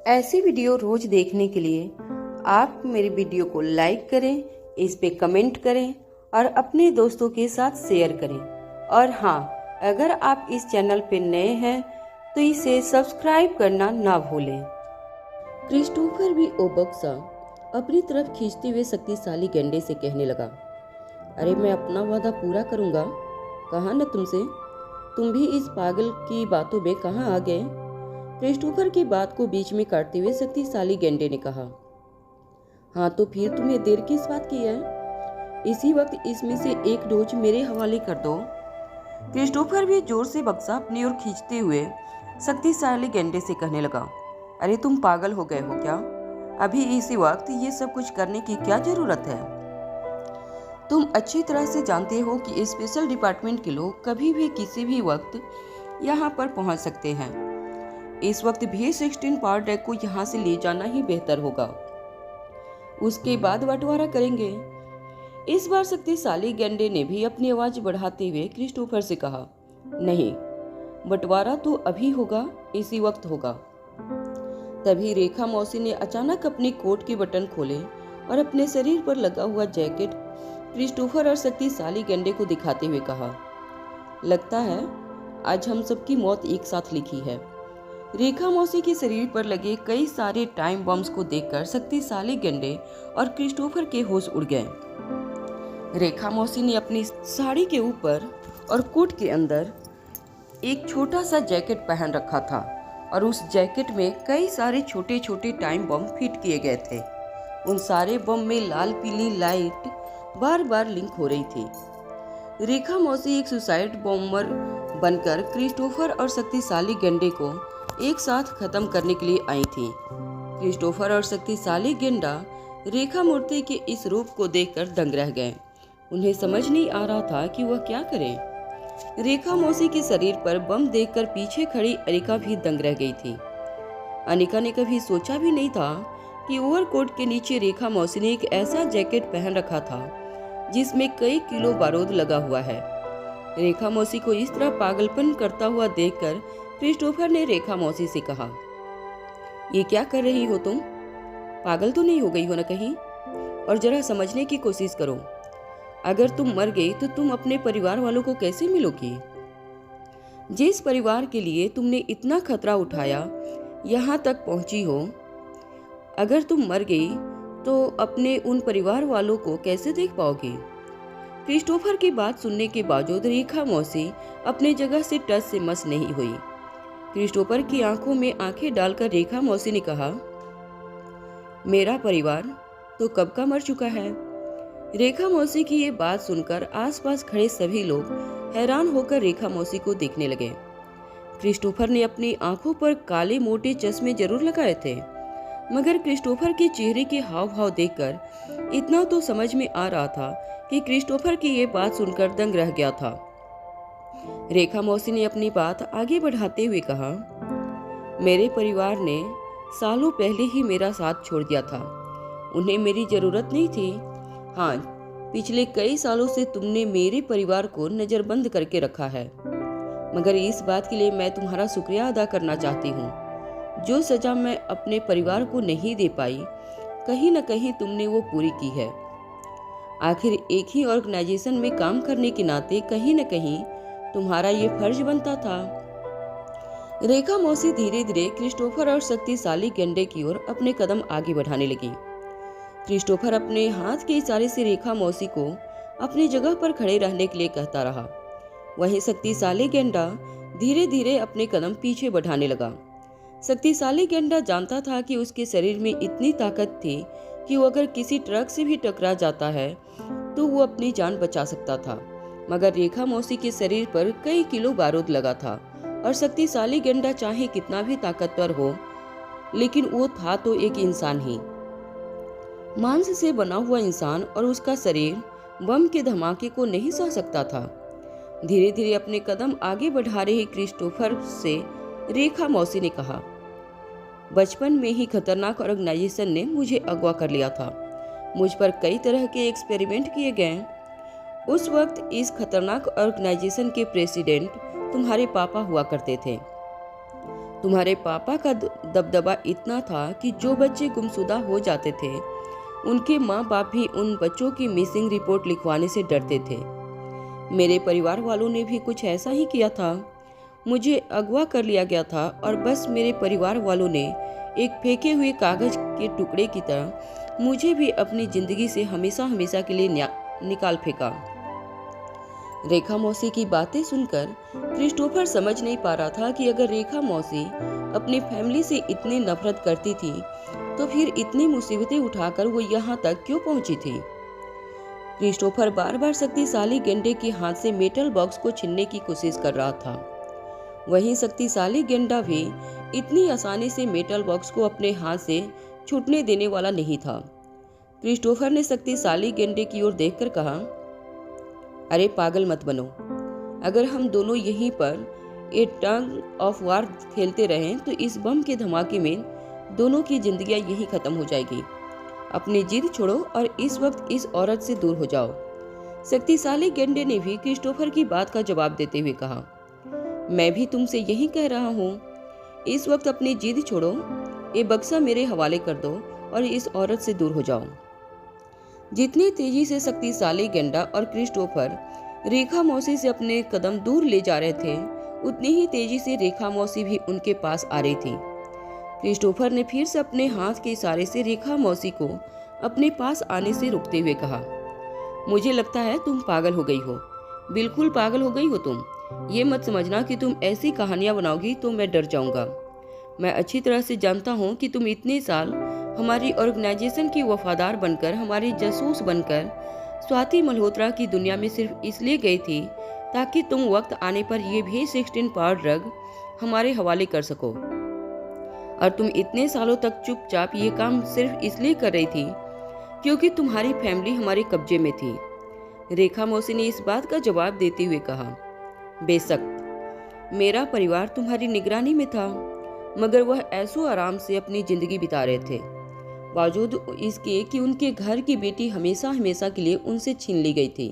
ऐसी वीडियो रोज देखने के लिए आप मेरी वीडियो को लाइक करें, इस पे कमेंट करें और अपने दोस्तों के साथ शेयर करें। और हाँ, अगर आप इस चैनल पे नए हैं तो इसे सब्सक्राइब करना ना भूलें। क्रिस्टोफर भी ओ बक्सा अपनी तरफ खींचते हुए शक्तिशाली गैंडे से कहने लगा, अरे मैं अपना वादा पूरा करूंगा, कहा न तुमसे। तुम भी इस पागल की बातों में कहाँ आ गए? क्रिस्टोफर की बात को बीच में काटते हुए शक्तिशाली गैंडे ने कहा, हाँ तो फिर तुम्हें देर किस बात की है? इसी वक्त इसमें से एक डोज मेरे हवाले कर दो। क्रिस्टोफर भी जोर से बक्सा अपनी ओर खींचते हुए शक्तिशाली गैंडे से कहने लगा, अरे तुम पागल हो गए हो क्या? अभी इसी वक्त ये सब कुछ करने की क्या जरूरत है? तुम अच्छी तरह से जानते हो कि स्पेशल डिपार्टमेंट के लोग कभी भी किसी भी वक्त यहाँ पर पहुँच सकते हैं। इस वक्त भी 16 पावर डेक को यहाँ से ले जाना ही बेहतर होगा, उसके बाद बंटवारा करेंगे। इस बार शक्तिशाली गैंडे ने भी अपनी आवाज बढ़ाते हुए क्रिस्टोफर से कहा, नहीं, बंटवारा तो अभी होगा, इसी वक्त होगा। तभी रेखा मौसी ने अचानक अपने कोट के बटन खोले और अपने शरीर पर लगा हुआ जैकेट क्रिस्टोफर और शक्तिशाली गैंडे को दिखाते हुए कहा, लगता है आज हम सबकी मौत एक साथ लिखी है। रेखा मौसी के शरीर पर लगे कई सारे टाइम बम्स को देखकर शक्तिशाली गैंडे और क्रिस्टोफर के होश उड़ गए। रेखा मौसी ने अपनी साड़ी के ऊपर और कोट के अंदर एक छोटा सा जैकेट पहन रखा था और उस जैकेट में कई सारे छोटे छोटे टाइम बम फिट किए गए थे। उन सारे बम में लाल पीली लाइट बार बार लिंक हो रही थी। रेखा मौसी एक सुसाइड बॉम्बर बनकर क्रिस्टोफर और शक्तिशाली गैंडे को एक साथ खत्म करने के लिए आई थी। क्रिस्टोफर और शक्तिशाली गैंडा रेखा मूर्ति के इस रूप को देखकर दंग रह गए। उन्हें समझ नहीं आ रहा था कि वह क्या करें। रेखा मौसी के शरीर पर बम देखकर पीछे खड़ी अनिका भी दंग रह गई थी। अनिका ने कभी सोचा भी नहीं था कि ओवरकोट के नीचे रेखा मौसी ने एक ऐसा जैकेट पहन रखा था जिसमें कई किलो बारूद लगा हुआ है। रेखा मौसी को इस तरह पागलपन करता हुआ देखकर क्रिस्टोफर ने रेखा मौसी से कहा, ये क्या कर रही हो तुम? पागल तो नहीं हो गई हो ना कहीं? और जरा समझने की कोशिश करो, अगर तुम मर गई तो तुम अपने परिवार वालों को कैसे मिलोगी? जिस परिवार के लिए तुमने इतना खतरा उठाया यहाँ तक पहुंची हो, अगर तुम मर गई तो अपने उन परिवार वालों को कैसे देख पाओगी? क्रिस्टोफर की बात सुनने के बावजूद रेखा मौसी अपने जगह से टस से मस नहीं हुई। क्रिस्टोफर की आंखों में आंखें डालकर रेखा मौसी ने कहा, मेरा परिवार तो कब का मर चुका है। रेखा मौसी की ये बात सुनकर आसपास खड़े सभी लोग हैरान होकर रेखा मौसी को देखने लगे। क्रिस्टोफर ने अपनी आंखों पर काले मोटे चश्मे जरूर लगाए थे, मगर क्रिस्टोफर के चेहरे के हाव भाव देखकर इतना तो समझ में आ रहा था कि क्रिस्टोफर की ये बात सुनकर दंग रह गया था। रेखा मौसी ने अपनी बात आगे बढ़ाते हुए कहा, मेरे परिवार ने सालों पहले ही मेरा साथ छोड़ दिया था, उन्हें मेरी जरूरत नहीं थी। हाँ, पिछले कई सालों से तुमने मेरे परिवार को नजरबंद करके रखा है, मगर इस बात के लिए मैं तुम्हारा शुक्रिया अदा करना चाहती हूँ। जो सजा मैं अपने परिवार को नहीं दे पाई, कहीं न कहीं तुमने वो पूरी की है। आखिर एक ही ऑर्गेनाइजेशन में काम करने के नाते कहीं न कहीं तुम्हारा ये फर्ज बनता था। रेखा मौसी धीरे धीरे क्रिस्टोफर और शक्तिशाली गैंडे की ओर अपने कदम आगे बढ़ाने लगी। क्रिस्टोफर अपने हाथ के इशारे से रेखा मौसी को अपनी जगह पर खड़े रहने के लिए कहता रहा। वहीं शक्तिशाली गैंडा धीरे धीरे अपने कदम पीछे बढ़ाने लगा। शक्तिशाली गैंडा जानता था कि उसके शरीर में इतनी ताकत थी कि वो अगर किसी ट्रक से भी टकरा जाता है तो वो अपनी जान बचा सकता था, मगर रेखा मौसी के शरीर पर कई किलो बारूद लगा था और शक्तिशाली गैंडा चाहे कितना भी ताकतवर हो, लेकिन वो था तो एक इंसान ही, मांस से बना हुआ इंसान, और उसका शरीर बम के धमाके को नहीं सह सकता था। धीरे धीरे अपने कदम आगे बढ़ा रहे क्रिस्टोफर से रेखा मौसी ने कहा, बचपन में ही खतरनाक ऑर्गेनाइजेशन ने मुझे अगवा कर लिया था। मुझ पर कई तरह के एक्सपेरिमेंट किए गए। उस वक्त इस खतरनाक ऑर्गेनाइजेशन के प्रेसिडेंट तुम्हारे पापा हुआ करते थे। तुम्हारे पापा का दबदबा इतना था कि जो बच्चे गुमशुदा हो जाते थे उनके माँ बाप भी उन बच्चों की मिसिंग रिपोर्ट लिखवाने से डरते थे। मेरे परिवार वालों ने भी कुछ ऐसा ही किया था। मुझे अगवा कर लिया गया था और बस मेरे परिवार वालों ने एक फेंके हुए कागज के टुकड़े की तरह मुझे भी अपनी जिंदगी से हमेशा हमेशा के लिए निकाल फेंका। रेखा मौसी की बातें सुनकर क्रिस्टोफर समझ नहीं पा रहा था कि अगर रेखा मौसी अपनी फैमिली से इतनी नफरत करती थी तो फिर इतनी मुसीबतें उठाकर वो यहाँ तक क्यों पहुंची थी। क्रिस्टोफर बार बार शक्तिशाली गेंडे के हाथ से मेटल बॉक्स को छीनने की कोशिश कर रहा था। वहीं शक्तिशाली गेंडा भी इतनी आसानी से मेटल बॉक्स को अपने हाथ से छूटने देने वाला नहीं था। क्रिस्टोफर ने शक्तिशाली गेंडे की ओर देखकर कहा, अरे पागल मत बनो। अगर हम दोनों यहीं पर ए टग ऑफ वार खेलते रहें तो इस बम के धमाके में दोनों की जिंदगियां यहीं खत्म हो जाएगी। अपनी जिद छोड़ो और इस वक्त इस औरत से दूर हो जाओ। शक्तिशाली गेंडे ने भी क्रिस्टोफर की बात का जवाब देते हुए कहा, मैं भी तुमसे यही कह रहा हूँ। इस वक्त अपनी जिद छोड़ो, ये बक्सा मेरे हवाले कर दो और इस औरत से दूर हो जाओ। जितनी तेजी से शक्तिशाली गेंडा और क्रिस्टोफर रेखा मौसी से अपने कदम दूर ले जा रहे थे, उतनी ही तेजी से रेखा मौसी भी उनके पास आ रही थी। क्रिस्टोफर ने फिर से अपने हाथ के इशारे से रेखा मौसी को अपने पास आने से रोकते हुए कहा, मुझे लगता है तुम पागल हो गई हो, बिल्कुल पागल हो गई हो तुम। ये मत समझना कि तुम ऐसी कहानियां बनाओगी तो मैं डर जाऊंगा। मैं अच्छी तरह से जानता हूँ कि तुम इतने साल हमारी ऑर्गेनाइजेशन की वफादार बनकर, हमारी जासूस बनकर स्वाति मल्होत्रा की दुनिया में सिर्फ इसलिए गई थी ताकि तुम वक्त आने पर ये भी 16 पावर ड्रग हमारे हवाले कर सको। और तुम इतने सालों तक चुपचाप ये काम सिर्फ इसलिए कर रही थी क्योंकि तुम्हारी फैमिली हमारे कब्जे में थी। रेखा मौसी ने इस बात का जवाब देते हुए कहा, बेशक मेरा परिवार तुम्हारी निगरानी में था, मगर वह ऐसो आराम से अपनी जिंदगी बिता रहे थे, बावजूद इसके कि उनके घर की बेटी हमेशा हमेशा के लिए उनसे छीन ली गई थी।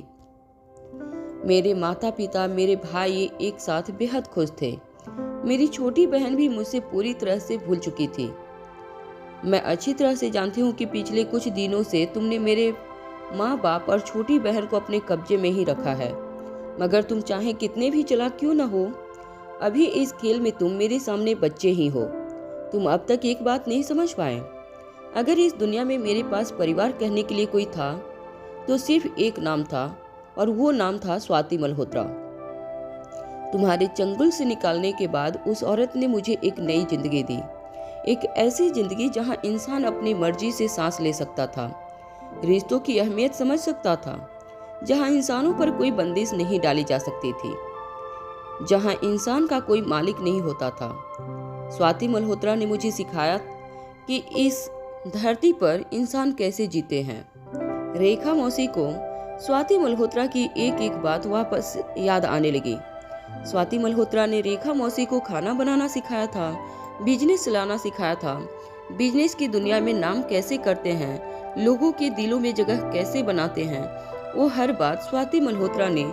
मेरे माता पिता, मेरे भाई एक साथ बेहद खुश थे। मेरी छोटी बहन भी मुझसे पूरी तरह से भूल चुकी थी। मैं अच्छी तरह से जानती हूँ कि पिछले कुछ दिनों से तुमने मेरे माँ बाप और छोटी बहन को अपने कब्जे में ही रखा है, मगर तुम चाहे कितने भी चालाक क्यों न हो, अभी इस खेल में तुम मेरे सामने बच्चे ही हो। तुम अब तक एक बात नहीं समझ पाए। अगर इस दुनिया में मेरे पास परिवार कहने के लिए कोई था तो सिर्फ एक नाम था, और वो नाम था स्वाति मल्होत्रा। तुम्हारे चंगुल से निकालने के बाद उस औरत ने मुझे एक नई जिंदगी दी, एक ऐसी जिंदगी जहां इंसान अपनी मर्जी से सांस ले सकता था, रिश्तों की अहमियत समझ सकता था, जहां इंसानों पर कोई बंदिश नहीं डाली जा सकती थी, जहां इंसान का कोई मालिक नहीं होता था। स्वाति मल्होत्रा ने मुझे सिखाया कि इस धरती पर इंसान कैसे जीते हैं। रेखा मौसी को स्वाति मल्होत्रा की एक एक बात वापस याद आने लगी। स्वाति मल्होत्रा ने रेखा मौसी को खाना बनाना सिखाया था, बिजनेस चलाना सिखाया था, बिजनेस की दुनिया में नाम कैसे करते हैं, लोगों के दिलों में जगह कैसे बनाते हैं, वो हर बात स्वाति मल्होत्रा ने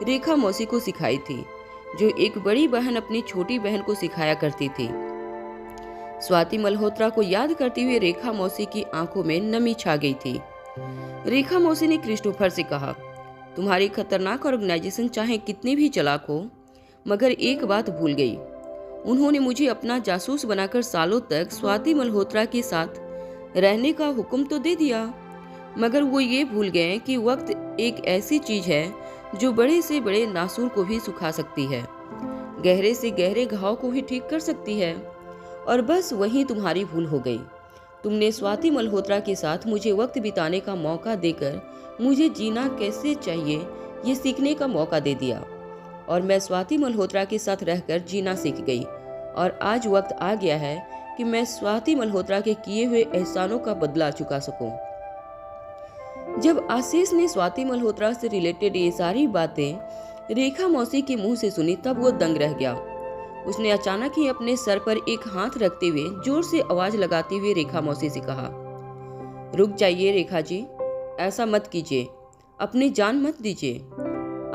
रेखा मौसी को सिखाई थी, जो एक बड़ी बहन अपनी छोटी बहन को सिखाया करती थी। स्वाति मल्होत्रा को याद करते हुए रेखा मौसी की आंखों में नमी छा गई थी। रेखा मौसी ने क्रिस्टोफर से कहा, तुम्हारी खतरनाक ऑर्गेनाइजेशन चाहे कितनी भी चालाक हो, मगर एक बात भूल गई। उन्होंने मुझे अपना जासूस बनाकर सालों तक स्वाति मल्होत्रा के साथ रहने का हुक्म तो दे दिया, मगर वो ये भूल गए कि वक्त एक ऐसी चीज है जो बड़े से बड़े नासूर को भी सुखा सकती है, गहरे से गहरे घाव को भी ठीक कर सकती है। और बस वही तुम्हारी भूल हो गई। तुमने स्वाति मल्होत्रा के साथ मुझे वक्त बिताने का मौका देकर मुझे जीना कैसे चाहिए ये सीखने का मौका दे दिया, और मैं स्वाति मल्होत्रा के साथ रहकर जीना सीख गई। और आज वक्त आ गया है कि मैं स्वाति मल्होत्रा के किए हुए एहसानों का बदला चुका सकूं। जब आशीष ने स्वाति मल्होत्रा से रिलेटेड ये सारी बातें रेखा मौसी के मुंह से सुनी, तब वो दंग रह गया। उसने अचानक ही अपने सर पर एक हाथ रखते हुए जोर से आवाज लगाते हुए रेखा मौसी से कहा, रुक जाइए रेखा जी, ऐसा मत कीजिए, अपनी जान मत दीजिए।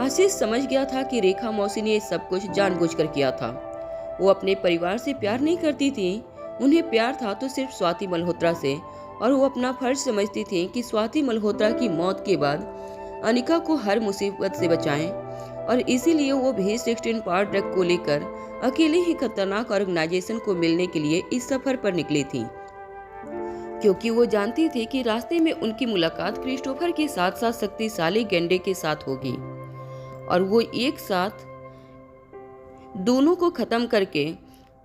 आशीष समझ गया था कि रेखा मौसी ने सब कुछ जानबूझकर किया था। वो अपने परिवार से प्यार नहीं करती थी, उन्हें प्यार था तो सिर्फ स्वाति मल्होत्रा से, और वो अपना फर्ज समझती थी कि स्वाति मल्होत्रा की मौत के बाद अनिका को हर मुसीबत से बचाएं, और इसीलिए वो भी 16 पावर ड्रग को लेकर अकेले ही खतरनाक ऑर्गेनाइजेशन को मिलने के लिए इस सफर पर निकली थी, क्योंकि वो जानती थी कि रास्ते में उनकी मुलाकात क्रिस्टोफर के साथ साथ शक्तिशाली गेंडे के साथ होगी, और वो एक साथ दोनों को खत्म करके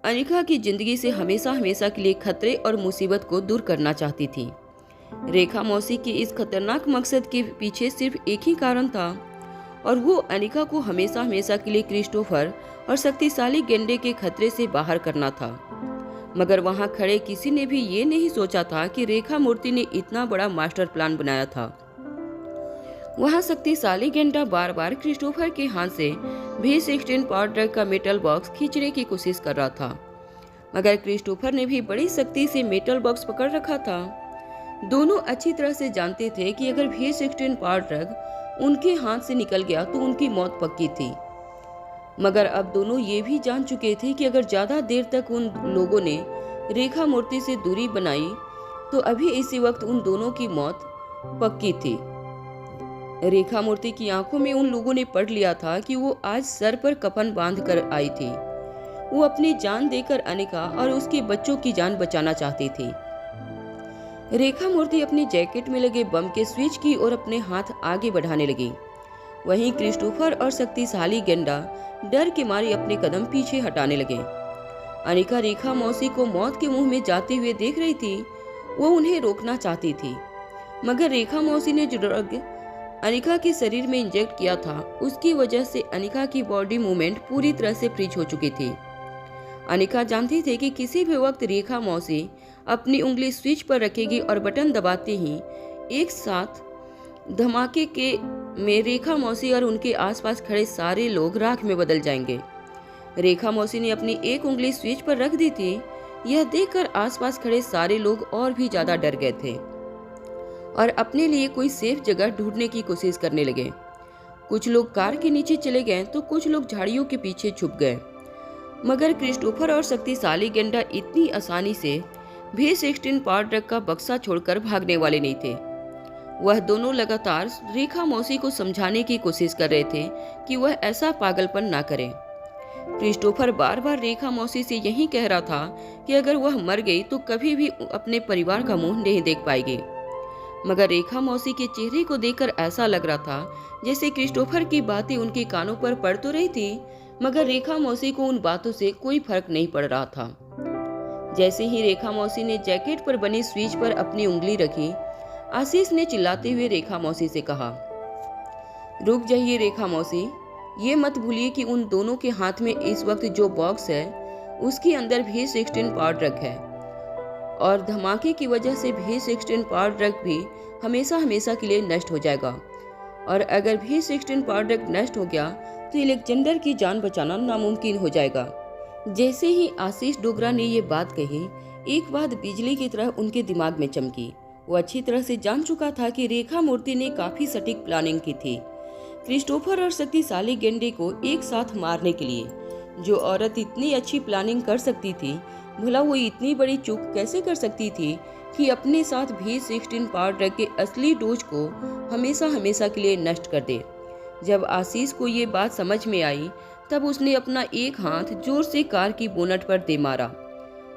अनिका की जिंदगी से हमेशा हमेशा के लिए खतरे और मुसीबत को दूर करना चाहती थी। रेखा मौसी के इस खतरनाक मकसद के पीछे सिर्फ एक ही कारण था, और वो अनिका को हमेशा हमेशा के लिए क्रिस्टोफर और शक्तिशाली गेंडे के खतरे से बाहर करना था। मगर वहां खड़े किसी ने भी ये नहीं सोचा था कि रेखा मूर्ति ने इतना बड़ा मास्टर प्लान बनाया था। वहां शक्तिशाली गेंडा बार बार क्रिस्टोफर के हाथ से भी 16 पावर ड्रग का मेटल बॉक्स खींचने की कोशिश कर रहा था, मगर क्रिस्टोफर ने भी बड़ी सख्ती से मेटल बॉक्स पकड़ रखा था। दोनों अच्छी तरह से जानते थे कि अगर भी 16 पावर ड्रग उनके हाथ से निकल गया तो उनकी मौत पक्की थी, मगर अब दोनों ये भी जान चुके थे कि अगर ज्यादा देर तक उन लोगों ने रेखा मूर्ति से दूरी बनाई तो अभी इसी वक्त उन दोनों की मौत पक्की थी। रेखा मूर्ति की आंखों में उन लोगों ने पढ़ लिया था कि वो आज सर पर कफन बांध कर आई थी। वो अपनी जान देकर अनिका और उसके बच्चों की जान बचाना चाहती थी। रेखा मूर्ति अपनी जैकेट में लगे बम के स्विच की ओर अपने हाथ आगे बढ़ाने लगी। वहीं क्रिस्टोफर और शक्तिशाली गेंडा डर के मारे अपने कदम पीछे हटाने लगे। अनिका रेखा मौसी को मौत के मुंह में जाते हुए देख रही थी। वो उन्हें रोकना चाहती थी, मगर रेखा मौसी ने जो ड्रग अनिका के शरीर में इंजेक्ट किया था उसकी वजह से अनिका की बॉडी मूवमेंट पूरी तरह से फ्रीज हो चुकी थी। अनिका जानती थी कि किसी भी वक्त रेखा मौसी अपनी उंगली स्विच पर रखेगी और बटन दबाते ही एक साथ धमाके के में रेखा मौसी और उनके आसपास खड़े सारे लोग राख में बदल जाएंगे। रेखा मौसी ने अपनी एक उंगली स्विच पर रख दी थी। यह देखकर आसपास खड़े सारे लोग और भी ज्यादा डर गए थे और अपने लिए कोई सेफ जगह ढूंढने की कोशिश करने लगे। कुछ लोग कार के नीचे चले गए तो कुछ लोग झाड़ियों के पीछे छुप गए, मगर क्रिस्टोफर और शक्तिशाली गेंडा इतनी आसानी से भी 16 पावर ड्रग का बक्सा छोड़कर भागने वाले नहीं थे। वह दोनों लगातार रेखा मौसी को समझाने की कोशिश कर रहे थे कि वह ऐसा पागलपन ना करे। क्रिस्टोफर बार बार रेखा मौसी से यही कह रहा था कि अगर वह मर गई तो कभी भी अपने परिवार का मुंह नहीं देख पाएगी, मगर रेखा मौसी के चेहरे को देखकर ऐसा लग रहा था जैसे क्रिस्टोफर की बातें उनके कानों पर पड़ तो रही थी, मगर रेखा मौसी को उन बातों से कोई फर्क नहीं पड़ रहा था। जैसे ही रेखा मौसी ने जैकेट पर बनी स्विच पर अपनी उंगली रखी, आशीष ने चिल्लाते हुए रेखा मौसी से कहा, रुक जाइए रेखा मौसी, ये मत भूलिए कि उन दोनों के हाथ में इस वक्त जो बॉक्स है उसके अंदर भी 16 पावर ड्रग है, और धमाके की वजह से भी 16 पावर ड्रग भी हमेशा हमेशा के लिए नष्ट हो जाएगा, और अगर भी 16 पावर ड्रग नष्ट हो गया तो अलेक्जेंडर की जान बचाना नामुमकिन हो जाएगा। जैसे ही आशीष डोगरा ने ये बात कही, एक बात बिजली की तरह उनके दिमाग में चमकी। वो अच्छी तरह से जान चुका था कि रेखा मूर्ति ने काफी सटीक प्लानिंग की थी क्रिस्टोफर और शक्तिशाली गेंडे को एक साथ मारने के लिए। जो औरत इतनी अच्छी प्लानिंग कर सकती थी, भला वो इतनी बड़ी चूक कैसे कर सकती थी कि अपने साथ भी 16 पावर ड्रग के असली डोज को हमेशा हमेशा के लिए नष्ट कर दे। जब आशीष को ये बात समझ में आई, तब उसने अपना एक हाथ जोर से कार की बोनट पर दे मारा।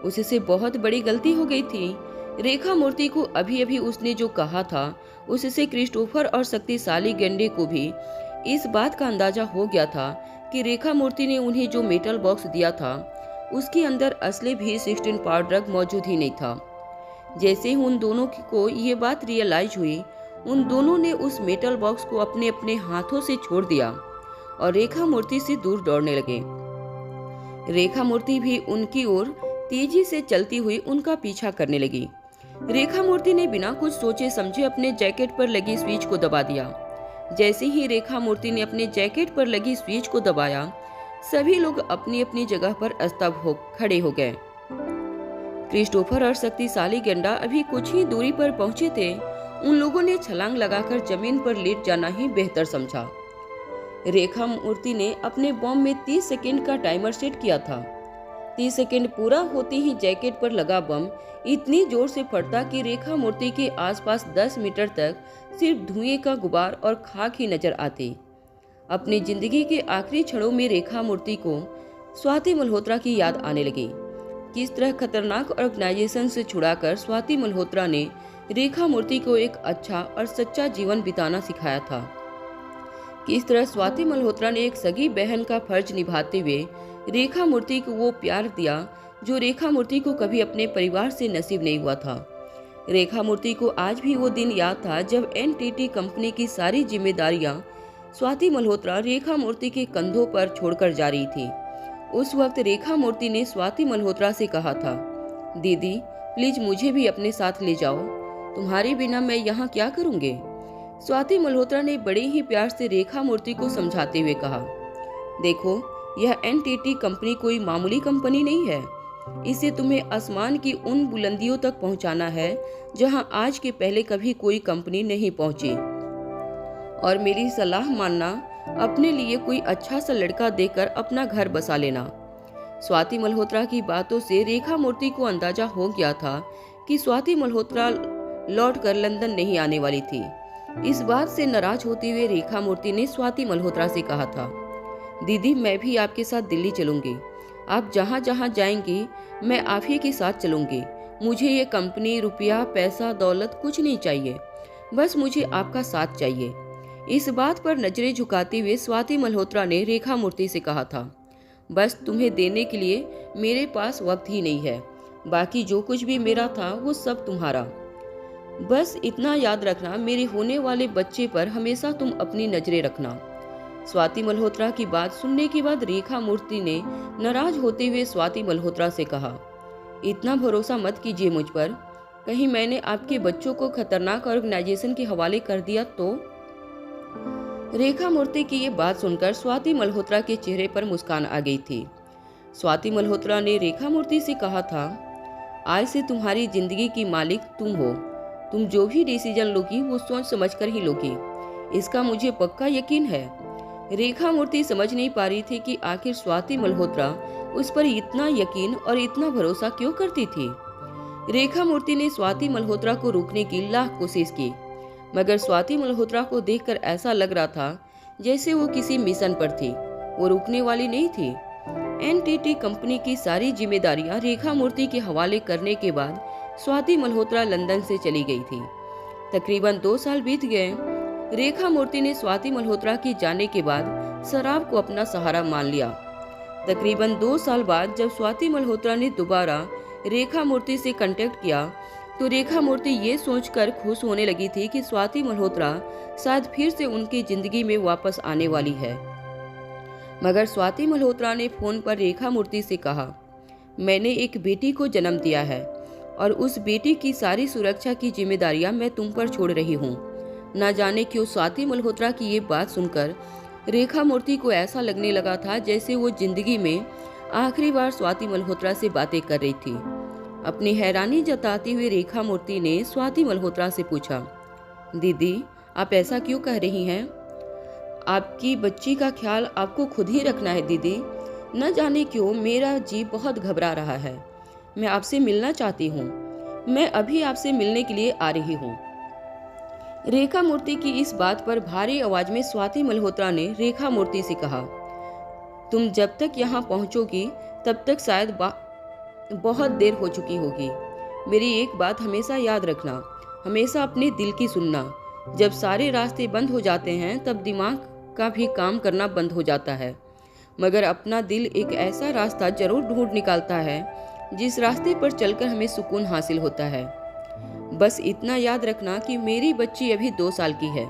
उससे बहुत बड़ी गलती हो गई थी। रेखा मूर्ति को अभी अभी उसने जो कहा था, उससे क्रिस्टोफर और शक्तिशाली गेंडे को भी इस बात का अंदाजा हो गया था कि रेखा मूर्ति ने उन्हें जो मेटल बॉक्स दिया था उसके अंदर असली भी 16 पावर ड्रग मौजूद ही नहीं था। जैसे ही उन दोनों को ये बात रियलाइज हुई, उन दोनों ने उस मेटल बॉक्स को अपने अपने हाथों से छोड़ दिया और रेखा मूर्ति से दूर दौड़ने लगे। रेखा मूर्ति भी उनकी ओर तेजी से चलती हुई उनका पीछा करने लगी। रेखा मूर्ति ने बिना कुछ सोचे समझे अपने जैकेट पर लगी स्विच को दबा दिया। जैसे ही रेखा मूर्ति ने अपने जैकेट पर लगी स्विच को दबाया, सभी लोग अपनी अपनी जगह पर स्तब्ध खड़े हो गए। क्रिस्टोफर और शक्तिशाली गेंडा अभी कुछ ही दूरी पर पहुंचे थे। उन लोगों ने छलांग लगाकर जमीन पर लेट जाना ही बेहतर समझा। रेखा मूर्ति ने अपने बॉम्ब में 30 सेकेंड का टाइमर सेट किया था। 30 सेकंड पूरा होते ही जैकेट पर लगा बम इतनी जोर से फटता कि रेखा मूर्ति के आसपास 10 मीटर तक सिर्फ धुएं का गुबार और खाक ही नजर आती। अपनी जिंदगी के आखिरी क्षणों में रेखा मूर्ति को स्वाति मल्होत्रा की याद आने लगी। किस तरह खतरनाक ऑर्गेनाइजेशन से छुड़ाकर स्वाति मल्होत्रा ने रेखा मूर्ति को एक अच्छा और सच्चा जीवन बिताना सिखाया था। किस तरह स्वाति मल्होत्रा ने एक सगी बहन का फर्ज निभाते हुए रेखा मूर्ति को वो प्यार दिया जो रेखा मूर्ति को कभी अपने परिवार से नसीब नहीं हुआ था। रेखा मूर्ति को आज भी वो दिन याद था जब एनटीटी कंपनी की सारी जिम्मेदारियां स्वाति मल्होत्रा रेखा मूर्ति के कंधों पर छोड़कर जा रही थी। उस वक्त रेखा मूर्ति ने स्वाति मल्होत्रा से कहा था, दीदी प्लीज मुझे भी अपने साथ ले जाओ, तुम्हारे बिना मैं यहाँ क्या करूँगी। स्वाति मल्होत्रा ने बड़े ही प्यार से रेखा मूर्ति को समझाते हुए कहा, देखो यह एनटीटी कंपनी कोई मामूली कंपनी नहीं है। इसे तुम्हें आसमान की उन बुलंदियों तक पहुंचाना है जहां आज के पहले कभी कोई कंपनी नहीं पहुंची। और मेरी सलाह मानना, अपने लिए कोई अच्छा सा लड़का देखकर अपना घर बसा लेना। स्वाति मल्होत्रा की बातों से रेखा मूर्ति को अंदाजा हो गया था कि स्वाति मल्होत्रा लौटकर लंदन नहीं आने वाली थी। इस बात से नाराज होते हुए रेखा मूर्ति ने स्वाति मल्होत्रा से कहा था, दीदी मैं भी आपके साथ दिल्ली चलूंगी। आप जहाँ जहाँ जाएंगी मैं आप ही के साथ चलूंगी। मुझे ये कंपनी, रुपया, पैसा, दौलत कुछ नहीं चाहिए, बस मुझे आपका साथ चाहिए। इस बात पर नजरें झुकाते हुए स्वाति मल्होत्रा ने रेखा मूर्ति से कहा था, बस तुम्हें देने के लिए मेरे पास वक्त ही नहीं है, बाकी जो कुछ भी मेरा था वो सब तुम्हारा। बस इतना याद रखना, मेरे होने वाले बच्चे पर हमेशा तुम अपनी नजरें रखना। स्वाति मल्होत्रा की बात सुनने के बाद रेखा मूर्ति ने नाराज होते हुए स्वाति मल्होत्रा से कहा, इतना भरोसा मत कीजिए मुझ पर, कहीं मैंने आपके बच्चों को खतरनाक ऑर्गेनाइजेशन के हवाले कर दिया तो। रेखा मूर्ति की ये बात सुनकर स्वाति मल्होत्रा के चेहरे पर मुस्कान आ गई थी। स्वाति मल्होत्रा ने रेखा मूर्ति से कहा था, आज से तुम्हारी जिंदगी की मालिक तुम हो। तुम जो भी डिसीजन लोगी वो सोच समझकर ही लोगी, इसका मुझे पक्का यकीन है। रेखा मूर्ति समझ नहीं पा रही थी कि आखिर स्वाति मल्होत्रा उस पर इतना यकीन और इतना भरोसा क्यों करती थी। रेखा मूर्ति ने स्वाति मल्होत्रा को रोकने की लाख कोशिश की, मगर स्वाति मल्होत्रा को देखकर ऐसा लग रहा था जैसे वो किसी मिशन पर थी, वो रुकने वाली नहीं थी। एनटीटी कंपनी की सारी जिम्मेदारियां रेखा मूर्ति के हवाले करने के बाद स्वाति मल्होत्रा लंदन से चली गई थी। तकरीबन 2 साल बीत गए। रेखा मूर्ति ने स्वाति मल्होत्रा के जाने के बाद शराब को अपना सहारा मान लिया। तकरीबन 2 साल बाद जब स्वाति मल्होत्रा ने दोबारा रेखा मूर्ति से कांटेक्ट किया तो रेखा मूर्ति ये सोचकर खुश होने लगी थी कि स्वाति मल्होत्रा शायद फिर से उनकी जिंदगी में वापस आने वाली है। मगर स्वाति मल्होत्रा ने फोन पर रेखा मूर्ति से कहा, मैंने एक बेटी को जन्म दिया है और उस बेटी की सारी सुरक्षा की जिम्मेदारियां मैं तुम पर छोड़ रही हूँ। न जाने क्यों स्वाति मल्होत्रा की ये बात सुनकर रेखा मूर्ति को ऐसा लगने लगा था जैसे वो जिंदगी में आखिरी बार स्वाति मल्होत्रा से बातें कर रही थी। अपनी हैरानी जताती हुए रेखा मूर्ति ने स्वाति मल्होत्रा से पूछा, दीदी आप ऐसा क्यों कह रही हैं? आपकी बच्ची का ख्याल आपको खुद ही रखना है दीदी। न जाने क्यों मेरा जी बहुत घबरा रहा है। मैं आपसे मिलना चाहती हूँ। मैं अभी आपसे मिलने के लिए आ रही हूँ। रेखा मूर्ति की इस बात पर भारी आवाज में स्वाति मल्होत्रा ने रेखा मूर्ति से कहा, तुम जब तक यहाँ पहुँचोगी तब तक शायद बहुत देर हो चुकी होगी। मेरी एक बात हमेशा याद रखना, हमेशा अपने दिल की सुनना। जब सारे रास्ते बंद हो जाते हैं तब दिमाग का भी काम करना बंद हो जाता है, मगर अपना दिल एक ऐसा रास्ता जरूर ढूंढ निकालता है जिस रास्ते पर चलकर हमें सुकून हासिल होता है। बस इतना याद रखना कि मेरी बच्ची अभी 2 साल की है।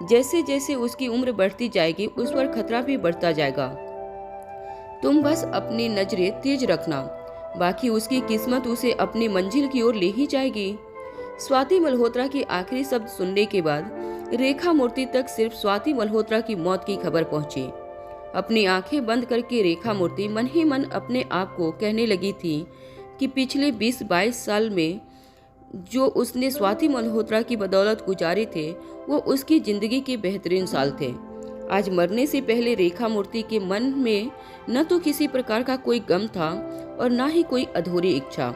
जैसे जैसे उसकी उम्र बढ़ती जाएगी उस पर खतरा भी बढ़ता जाएगा। तुम बस अपनी नजरें तेज रखना, बाकी उसकी किस्मत उसे अपनी मंजिल की ओर ले ही जाएगी। स्वाति मल्होत्रा के आखिरी शब्द सुनने के बाद रेखा मूर्ति तक सिर्फ स्वाति मल्होत्रा की मौत की खबर पहुंची। अपनी आंखें बंद करके रेखा मूर्ति मन ही मन अपने आप को कहने लगी थी कि पिछले 20-22 साल में जो उसने स्वाति मल्होत्रा की बदौलत गुजारे थे वो उसकी जिंदगी के बेहतरीन साल थे। आज मरने से पहले रेखा मूर्ति के मन में न तो किसी प्रकार का कोई गम था और न ही कोई अधूरी इच्छा।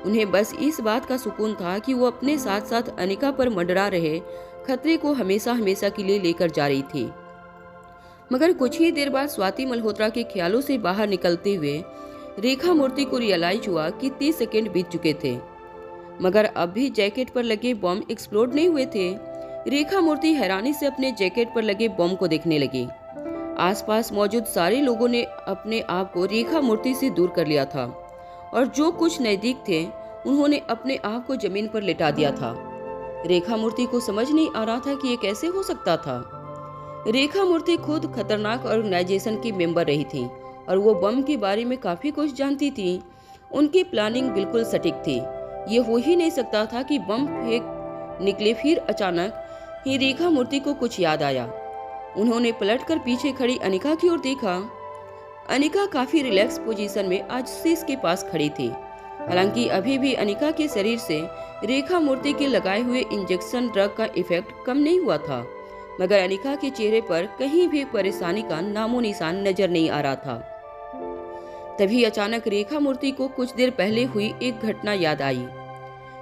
उन्हें बस इस बात का सुकून था कि वो अपने साथ साथ अनिका पर मंडरा रहे खतरे को हमेशा हमेशा के लिए लेकर जा रही थी। मगर कुछ ही देर बाद स्वाति मल्होत्रा के ख्यालों से बाहर निकलते हुए रेखा मूर्ति को रियलाइज हुआ कि 30 सेकेंड बीत चुके थे, मगर अब भी जैकेट पर लगे बॉम्ब एक्सप्लोड नहीं हुए थे। रेखा मूर्ति हैरानी से अपने जैकेट पर लगे बॉम्ब को देखने लगी। आसपास मौजूद सारे लोगों ने अपने आप को रेखा मूर्ति से दूर कर लिया था और जो कुछ नजदीक थे उन्होंने अपने आप को जमीन पर लेटा दिया था। रेखा मूर्ति को समझ नहीं आ रहा था कि ये कैसे हो सकता था। रेखा मूर्ति खुद खतरनाक ऑर्गेनाइजेशन की मेंबर रही थी और वो बम के बारे में काफी कुछ जानती थी। उनकी प्लानिंग बिल्कुल सटीक थी। ये हो ही नहीं सकता था कि बम फेंक निकले। फिर अचानक ही रेखा मूर्ति को कुछ याद आया। उन्होंने पलटकर पीछे खड़ी अनिका की ओर देखा। अनिका काफी रिलैक्स पोजीशन में आज शीश के पास खड़ी थी। हालांकि अभी भी अनिका के शरीर से रेखा मूर्ति के लगाए हुए इंजेक्शन ड्रग का इफेक्ट कम नहीं हुआ था, मगर अनिका के चेहरे पर कहीं भी परेशानी का नामो निशान नजर नहीं आ रहा था। तभी अचानक रेखा मूर्ति को कुछ देर पहले हुई एक घटना याद आई।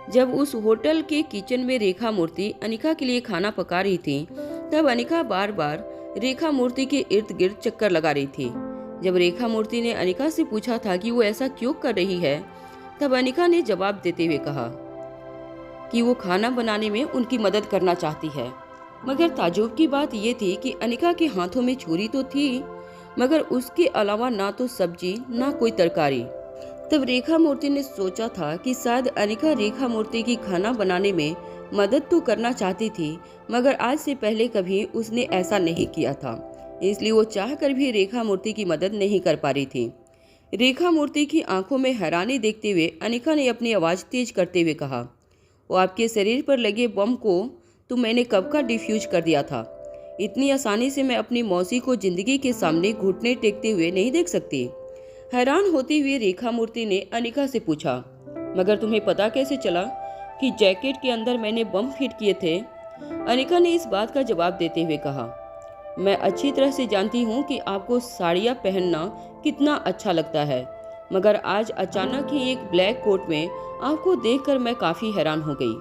जब उस होटल के किचन में रेखा मूर्ति अनिका के लिए खाना पका रही थी, तब अनिका बार बार रेखा मूर्ति के इर्द गिर्द चक्कर लगा रही थी। जब रेखा मूर्ति ने अनिका से पूछा था कि वो ऐसा क्यों कर रही है, तब अनिका ने जवाब देते हुए कहा कि वो खाना बनाने में उनकी मदद करना चाहती है। मगर ताज्जुब की बात ये थी कि अनिका के हाथों में छुरी तो थी, मगर उसके अलावा ना तो सब्जी ना कोई तरकारी। तब रेखा मूर्ति ने सोचा था कि शायद अनिका रेखा मूर्ति की खाना बनाने में मदद तो करना चाहती थी, मगर आज से पहले कभी उसने ऐसा नहीं किया था, इसलिए वो चाहकर भी रेखा मूर्ति की मदद नहीं कर पा रही थी। रेखा मूर्ति की आंखों में हैरानी देखते हुए अनिका ने अपनी आवाज़ तेज करते हुए कहा, वो आपके शरीर पर लगे बम को तो मैंने कब का डिफ्यूज कर दिया था। इतनी आसानी से मैं अपनी मौसी को जिंदगी के सामने घुटने टेकते हुए नहीं देख सकती। हैरान होती हुई रेखा मूर्ति ने अनिका से पूछा, मगर तुम्हें पता कैसे चला कि जैकेट के अंदर मैंने बम फिट किए थे? अनिका ने इस बात का जवाब देते हुए कहा, मैं अच्छी तरह से जानती हूँ कि आपको साड़ियाँ पहनना कितना अच्छा लगता है, मगर आज अचानक ही एक ब्लैक कोट में आपको देखकर मैं काफ़ी हैरान हो गई।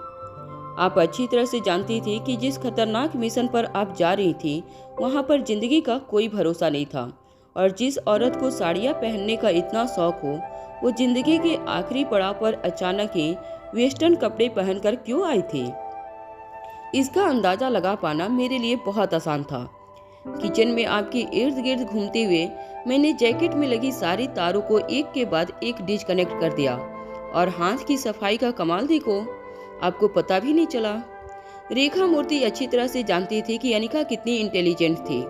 आप अच्छी तरह से जानती थी कि जिस खतरनाक मिशन पर आप जा रही थी वहाँ पर जिंदगी का कोई भरोसा नहीं था, और जिस औरत को साड़ियाँ पहनने का इतना शौक हो वो जिंदगी के आखिरी पड़ाव पर अचानक ही वेस्टर्न कपड़े पहनकर क्यों आई थी। इसका अंदाजा लगा पाना मेरे लिए बहुत आसान था। किचन में आपके इर्द गिर्द घूमते हुए मैंने जैकेट में लगी सारी तारों को एक के बाद एक डिस्कनेक्ट कर दिया, और हाथ की सफाई का कमाल देखो, आपको पता भी नहीं चला। रेखा मूर्ति अच्छी तरह से जानती थी कि अनिका कितनी इंटेलिजेंट थी।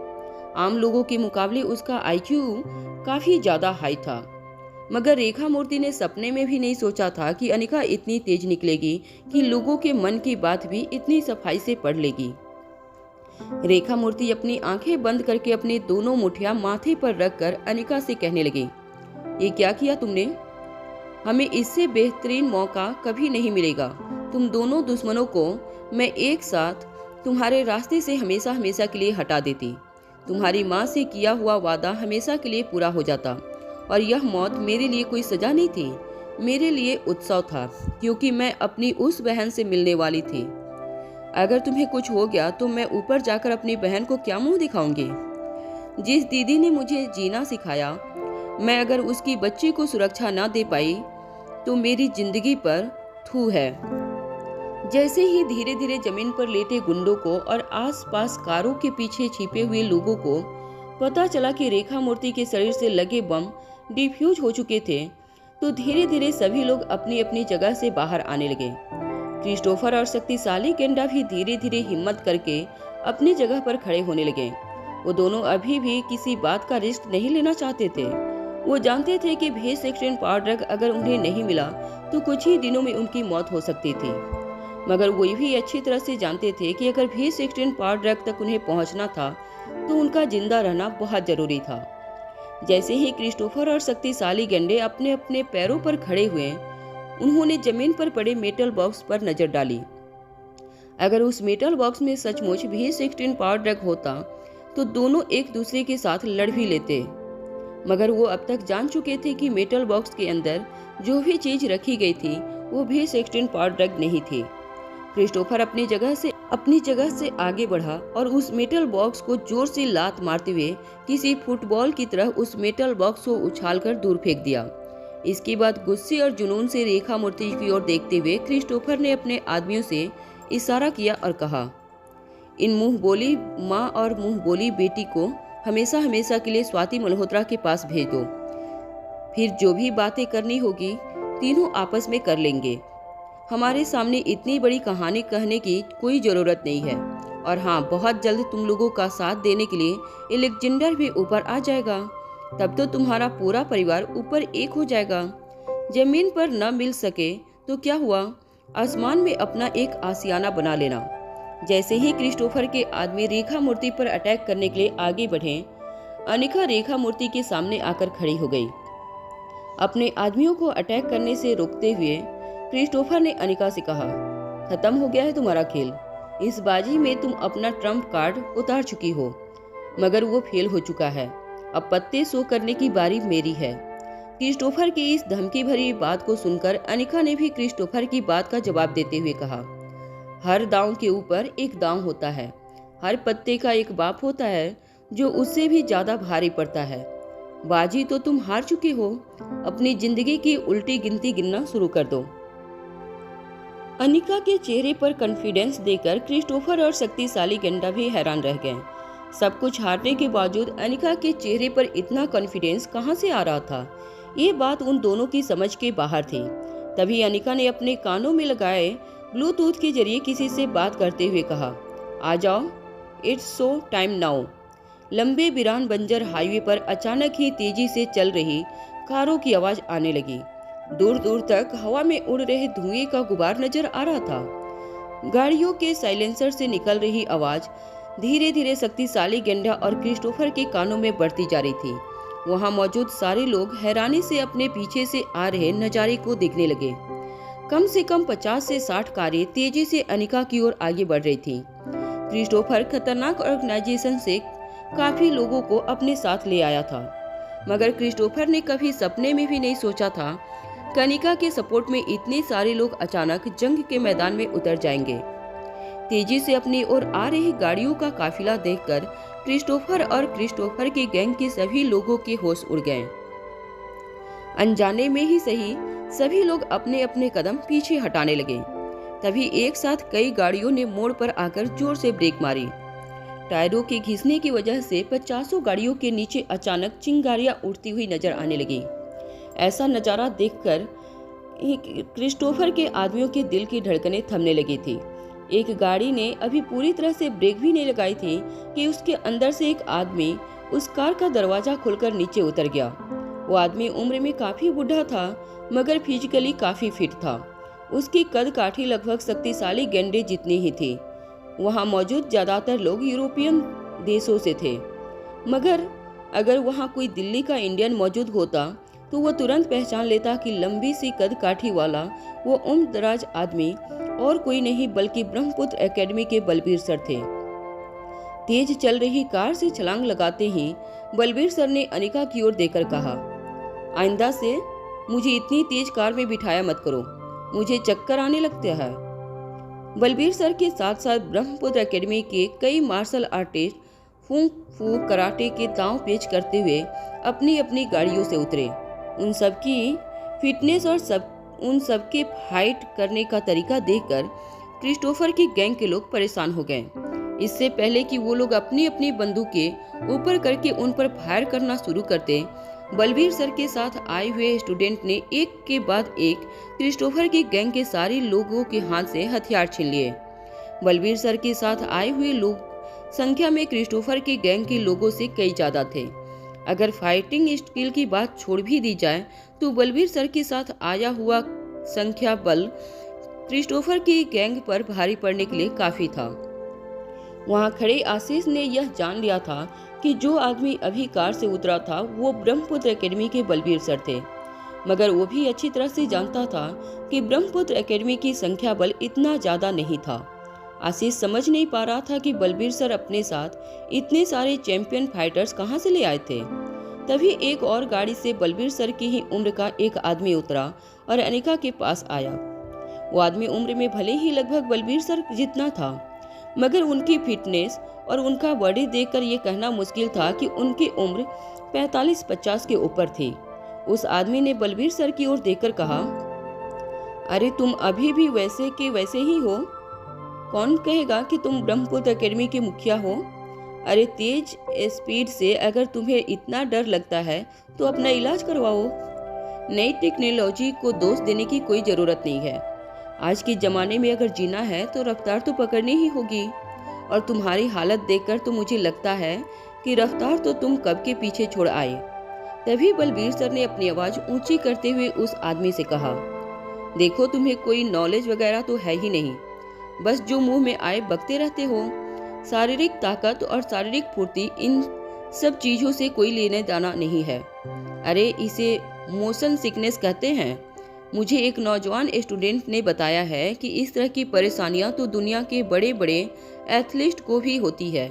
आम लोगों के मुकाबले उसका आईक्यू काफी ज्यादा हाई था, मगर रेखा मूर्ति ने सपने में भी नहीं सोचा था कि अनिका इतनी तेज निकलेगी कि लोगों के मन की बात भी इतनी सफाई से पढ़ लेगी। रेखा मूर्ति अपनी आंखें बंद करके अपनी दोनों मुठियां माथे पर रखकर अनिका से कहने लगी, ये क्या किया तुमने? हमें इससे बेहतरीन मौका कभी नहीं मिलेगा। तुम दोनों दुश्मनों को मैं एक साथ तुम्हारे रास्ते से हमेशा हमेशा के लिए हटा देती। तुम्हारी माँ से किया हुआ वादा हमेशा के लिए पूरा हो जाता, और यह मौत मेरे लिए कोई सजा नहीं थी, मेरे लिए उत्सव था, क्योंकि मैं अपनी उस बहन से मिलने वाली थी। अगर तुम्हें कुछ हो गया तो मैं ऊपर जाकर अपनी बहन को क्या मुंह दिखाऊंगी? जिस दीदी ने मुझे जीना सिखाया, मैं अगर उसकी बच्ची को सुरक्षा ना दे पाई तो मेरी जिंदगी पर थू है। जैसे ही धीरे धीरे जमीन पर लेटे गुंडों को और आसपास कारों के पीछे छिपे हुए लोगों को पता चला कि रेखा मूर्ति के शरीर से लगे बम डिफ्यूज हो चुके थे, तो धीरे धीरे सभी लोग अपनी अपनी जगह से बाहर आने लगे। क्रिस्टोफर और शक्तिशाली गेंडा भी धीरे धीरे हिम्मत करके अपनी जगह पर खड़े होने लगे। वो दोनों अभी भी किसी बात का रिस्क नहीं लेना चाहते थे। वो जानते थे कि भेज एक्सटेंड पावर ड्रग अगर उन्हें नहीं मिला तो कुछ ही दिनों में उनकी मौत हो सकती थी, मगर वो भी अच्छी तरह से जानते थे कि अगर भेज एक्सटेंड पावर ड्रग तक उन्हें पहुंचना था तो उनका जिंदा रहना बहुत जरूरी था। जैसे ही क्रिस्टोफर और शक्तिशाली गेंडे अपने अपने पैरों पर खड़े हुए, उन्होंने जमीन पर पड़े मेटल बॉक्स पर नजर डाली। अगर उस मेटल बॉक्स में सचमुच भेज एक्सटेंड पावर ड्रग होता तो दोनों एक दूसरे के साथ लड़ भी लेते, मगर वो अब तक जान चुके थे कि मेटल बॉक्स के अंदर जो भी चीज रखी गई थी वो भी 16 पाउंड ड्रग नहीं थी। क्रिस्टोफर अपनी जगह से आगे बढ़ा और उस मेटल बॉक्स को जोर से लात मारते हुए किसी फुटबॉल की तरह उस मेटल बॉक्स को उछालकर दूर फेंक दिया। इसके बाद गुस्से और जुनून से रेखा मूर्ति की ओर देखते हुए क्रिस्टोफर ने अपने आदमियों से इशारा किया और कहा, इन मुंह बोली माँ और मुंह बोली बेटी को हमेशा हमेशा के लिए स्वाति मल्होत्रा के पास भेज दो। फिर जो भी बातें करनी होगी तीनों आपस में कर लेंगे। हमारे सामने इतनी बड़ी कहानी कहने की कोई जरूरत नहीं है। और हाँ, बहुत जल्द तुम लोगों का साथ देने के लिए एलेक्जेंडर भी ऊपर आ जाएगा। तब तो तुम्हारा पूरा परिवार ऊपर एक हो जाएगा। जमीन पर न मिल सके तो क्या हुआ, आसमान में अपना एक आशियाना बना लेना। जैसे ही क्रिस्टोफर के आदमी रेखा मूर्ति पर अटैक करने के लिए आगे बढ़े, अनिका रेखा मूर्ति के सामने आकर खड़ी हो गई। अपने आदमियों को अटैक करने से रोकते हुए क्रिस्टोफर ने अनिका से कहा, खत्म हो गया है तुम्हारा खेल। इस बाजी में तुम अपना ट्रम्प कार्ड उतार चुकी हो, मगर वो फेल हो चुका है। अब पत्ते शो करने की बारी मेरी है। क्रिस्टोफर की इस धमकी भरी बात को सुनकर अनिका ने भी क्रिस्टोफर की बात का जवाब देते हुए कहा, हर दांव के ऊपर एक दांव होता है। हर पत्ते का एक बाप होता है जो उससे भी ज्यादा भारी पड़ता है। बाजी तो तुम हार चुके हो। अपनी जिंदगी की उल्टी गिनती गिनना शुरू कर दो। अनिका के चेहरे पर कॉन्फिडेंस देकर क्रिस्टोफर और शक्तिशाली गेंडा भी हैरान रह गए। सब कुछ हारने के बावजूद अनिका के चेहरे पर इतना कॉन्फिडेंस कहां से आ रहा था, ये बात उन दोनों की समझ के बाहर थी। तभी अनिका ने अपने कानों में लगाए ब्लूटूथ के जरिए किसी से बात करते हुए कहा, आ जाओ, इट्स सो टाइम नाउ। लंबे बिरान बंजर हाईवे पर अचानक ही तेजी से चल रही कारों की आवाज आने लगी। दूर दूर तक हवा में उड़ रहे धुएं का गुबार नजर आ रहा था। गाड़ियों के साइलेंसर से निकल रही आवाज धीरे धीरे शक्तिशाली गेंडा और क्रिस्टोफर के कानों में बढ़ती जा रही थी। वहां मौजूद सारे लोग हैरानी से अपने पीछे से आ रहे नजारे को देखने लगे। कम से कम 50 से 60 कारें तेजी से अनिका की ओर आगे बढ़ रही थीं। क्रिस्टोफर खतरनाक ऑर्गेनाइजेशन से काफी लोगों को अपने साथ ले आया था, मगर क्रिस्टोफर ने कभी सपने में भी नहीं सोचा था कि अनिका के सपोर्ट में इतने सारे लोग अचानक जंग के मैदान में उतर जाएंगे। तेजी से अपनी ओर आ रही गाड़ियों का काफिला देखकर क्रिस्टोफर और क्रिस्टोफर के गैंग के सभी लोगों के होश उड़ गए। अनजाने में ही सही, सभी लोग अपने अपने कदम पीछे हटाने लगे। तभी एक साथ कई गाड़ियों ने मोड़ पर आकर जोर से ब्रेक मारी। टायरों के घिसने की वजह से 50 गाड़ियों के नीचे अचानक चिंगारियां उड़ती हुई नजर आने लगी। ऐसा नजारा देखकर क्रिस्टोफर के आदमियों के दिल की धड़कनें थमने लगी थी। एक गाड़ी ने अभी पूरी तरह से ब्रेक भी नहीं लगाई थी कि उसके अंदर से एक आदमी उस कार का दरवाजा खोलकर नीचे उतर गया। वो आदमी उम्र में काफी बूढ़ा था, मगर फिजिकली काफी फिट था। उसकी कद काठी लगभग शक्तिशाली गेंडे जितनी ही थी। वहाँ मौजूद ज्यादातर लोग यूरोपियन देशों से थे, मगर अगर वहाँ कोई दिल्ली का इंडियन मौजूद होता तो वो तुरंत पहचान लेता कि लंबी सी कद काठी वाला वो उम्रदराज आदमी और कोई नहीं बल्कि ब्रह्मपुत्र एकेडमी के बलबीर सर थे। तेज चल रही कार से छलांग लगाते ही बलबीर सर ने अनिका की ओर देखकर कहा, आइंदा से मुझे इतनी तेज कार में बिठाया मत करो, मुझे चक्कर आने लगता है। बलबीर सर के साथ साथ ब्रह्मपुत्र एकेडमी के कई मार्शल आर्टिस्ट फूंक फूंक कराटे के दांव पेच करते हुए अपनी अपनी गाड़ियों से उतरे। उन सबकी फिटनेस और उन सबके फाइट करने का तरीका देखकर क्रिस्टोफर की गैंग के लोग परेशान हो गए। इससे पहले कि वो लोग अपनी अपनी बंदूकें ऊपर करके उन पर फायर करना शुरू करते, बलबीर सर के साथ आए हुए स्टूडेंट ने एक के बाद एक क्रिस्टोफर की गैंग के सारे लोगों के हाथ से हथियार छीन लिए। बलबीर सर के साथ आए हुए लोग संख्या में क्रिस्टोफर की गैंग के लोगों से कई ज्यादा थे। अगर फाइटिंग स्किल की बात छोड़ भी दी जाए तो बलबीर सर के साथ आया हुआ संख्या बल क्रिस्टोफर की गैंग पर भारी पड़ने के लिए काफी था। वहां खड़े आशीष ने यह जान लिया था कि जो आदमी अभी कार से उतरा था वो ब्रह्मपुत्र एकेडमी के बलबीर सर थे, मगर वो भी अच्छी तरह से जानता था कि ब्रह्मपुत्र एकेडमी की संख्या बल इतना ज्यादा नहीं था। आशीष समझ नहीं पा रहा था कि बलबीर सर अपने साथ इतने सारे चैंपियन फाइटर्स कहाँ से ले आए थे। तभी एक और गाड़ी से बलबीर सर की ही उम्र का एक आदमी उतरा और अनिका के पास आया। वो आदमी उम्र में भले ही लगभग बलबीर सर जितना था, मगर उनकी फिटनेस और उनका बॉडी देखकर ये कहना मुश्किल था कि उनकी उम्र 45-50 के ऊपर थी। उस आदमी ने बलबीर सर की ओर देखकर कहा, अरे तुम अभी भी वैसे के वैसे ही हो। कौन कहेगा कि तुम ब्रह्मपुत्र एकेडमी के मुखिया हो। अरे तेज स्पीड से अगर तुम्हें इतना डर लगता है तो अपना इलाज करवाओ। नई टेक्नोलॉजी को दोष देने की कोई ज़रूरत नहीं है। आज के ज़माने में अगर जीना है तो रफ्तार तो पकड़नी ही होगी, और तुम्हारी हालत देखकर तो मुझे लगता है कि रफ्तार तो तुम कब के पीछे छोड़ आए। तभी बलबीर सर ने अपनी आवाज़ ऊंची करते हुए उस आदमी से कहा, देखो तुम्हें कोई नॉलेज वगैरह तो है ही नहीं, बस जो मुंह में आए बकते रहते हो। शारीरिक ताकत और शारीरिक फुर्ती इन सब चीज़ों से कोई लेने देना नहीं है। अरे इसे मोशन सिकनेस कहते हैं। मुझे एक नौजवान स्टूडेंट ने बताया है कि इस तरह की परेशानियां तो दुनिया के बड़े बड़े एथलीट को भी होती है।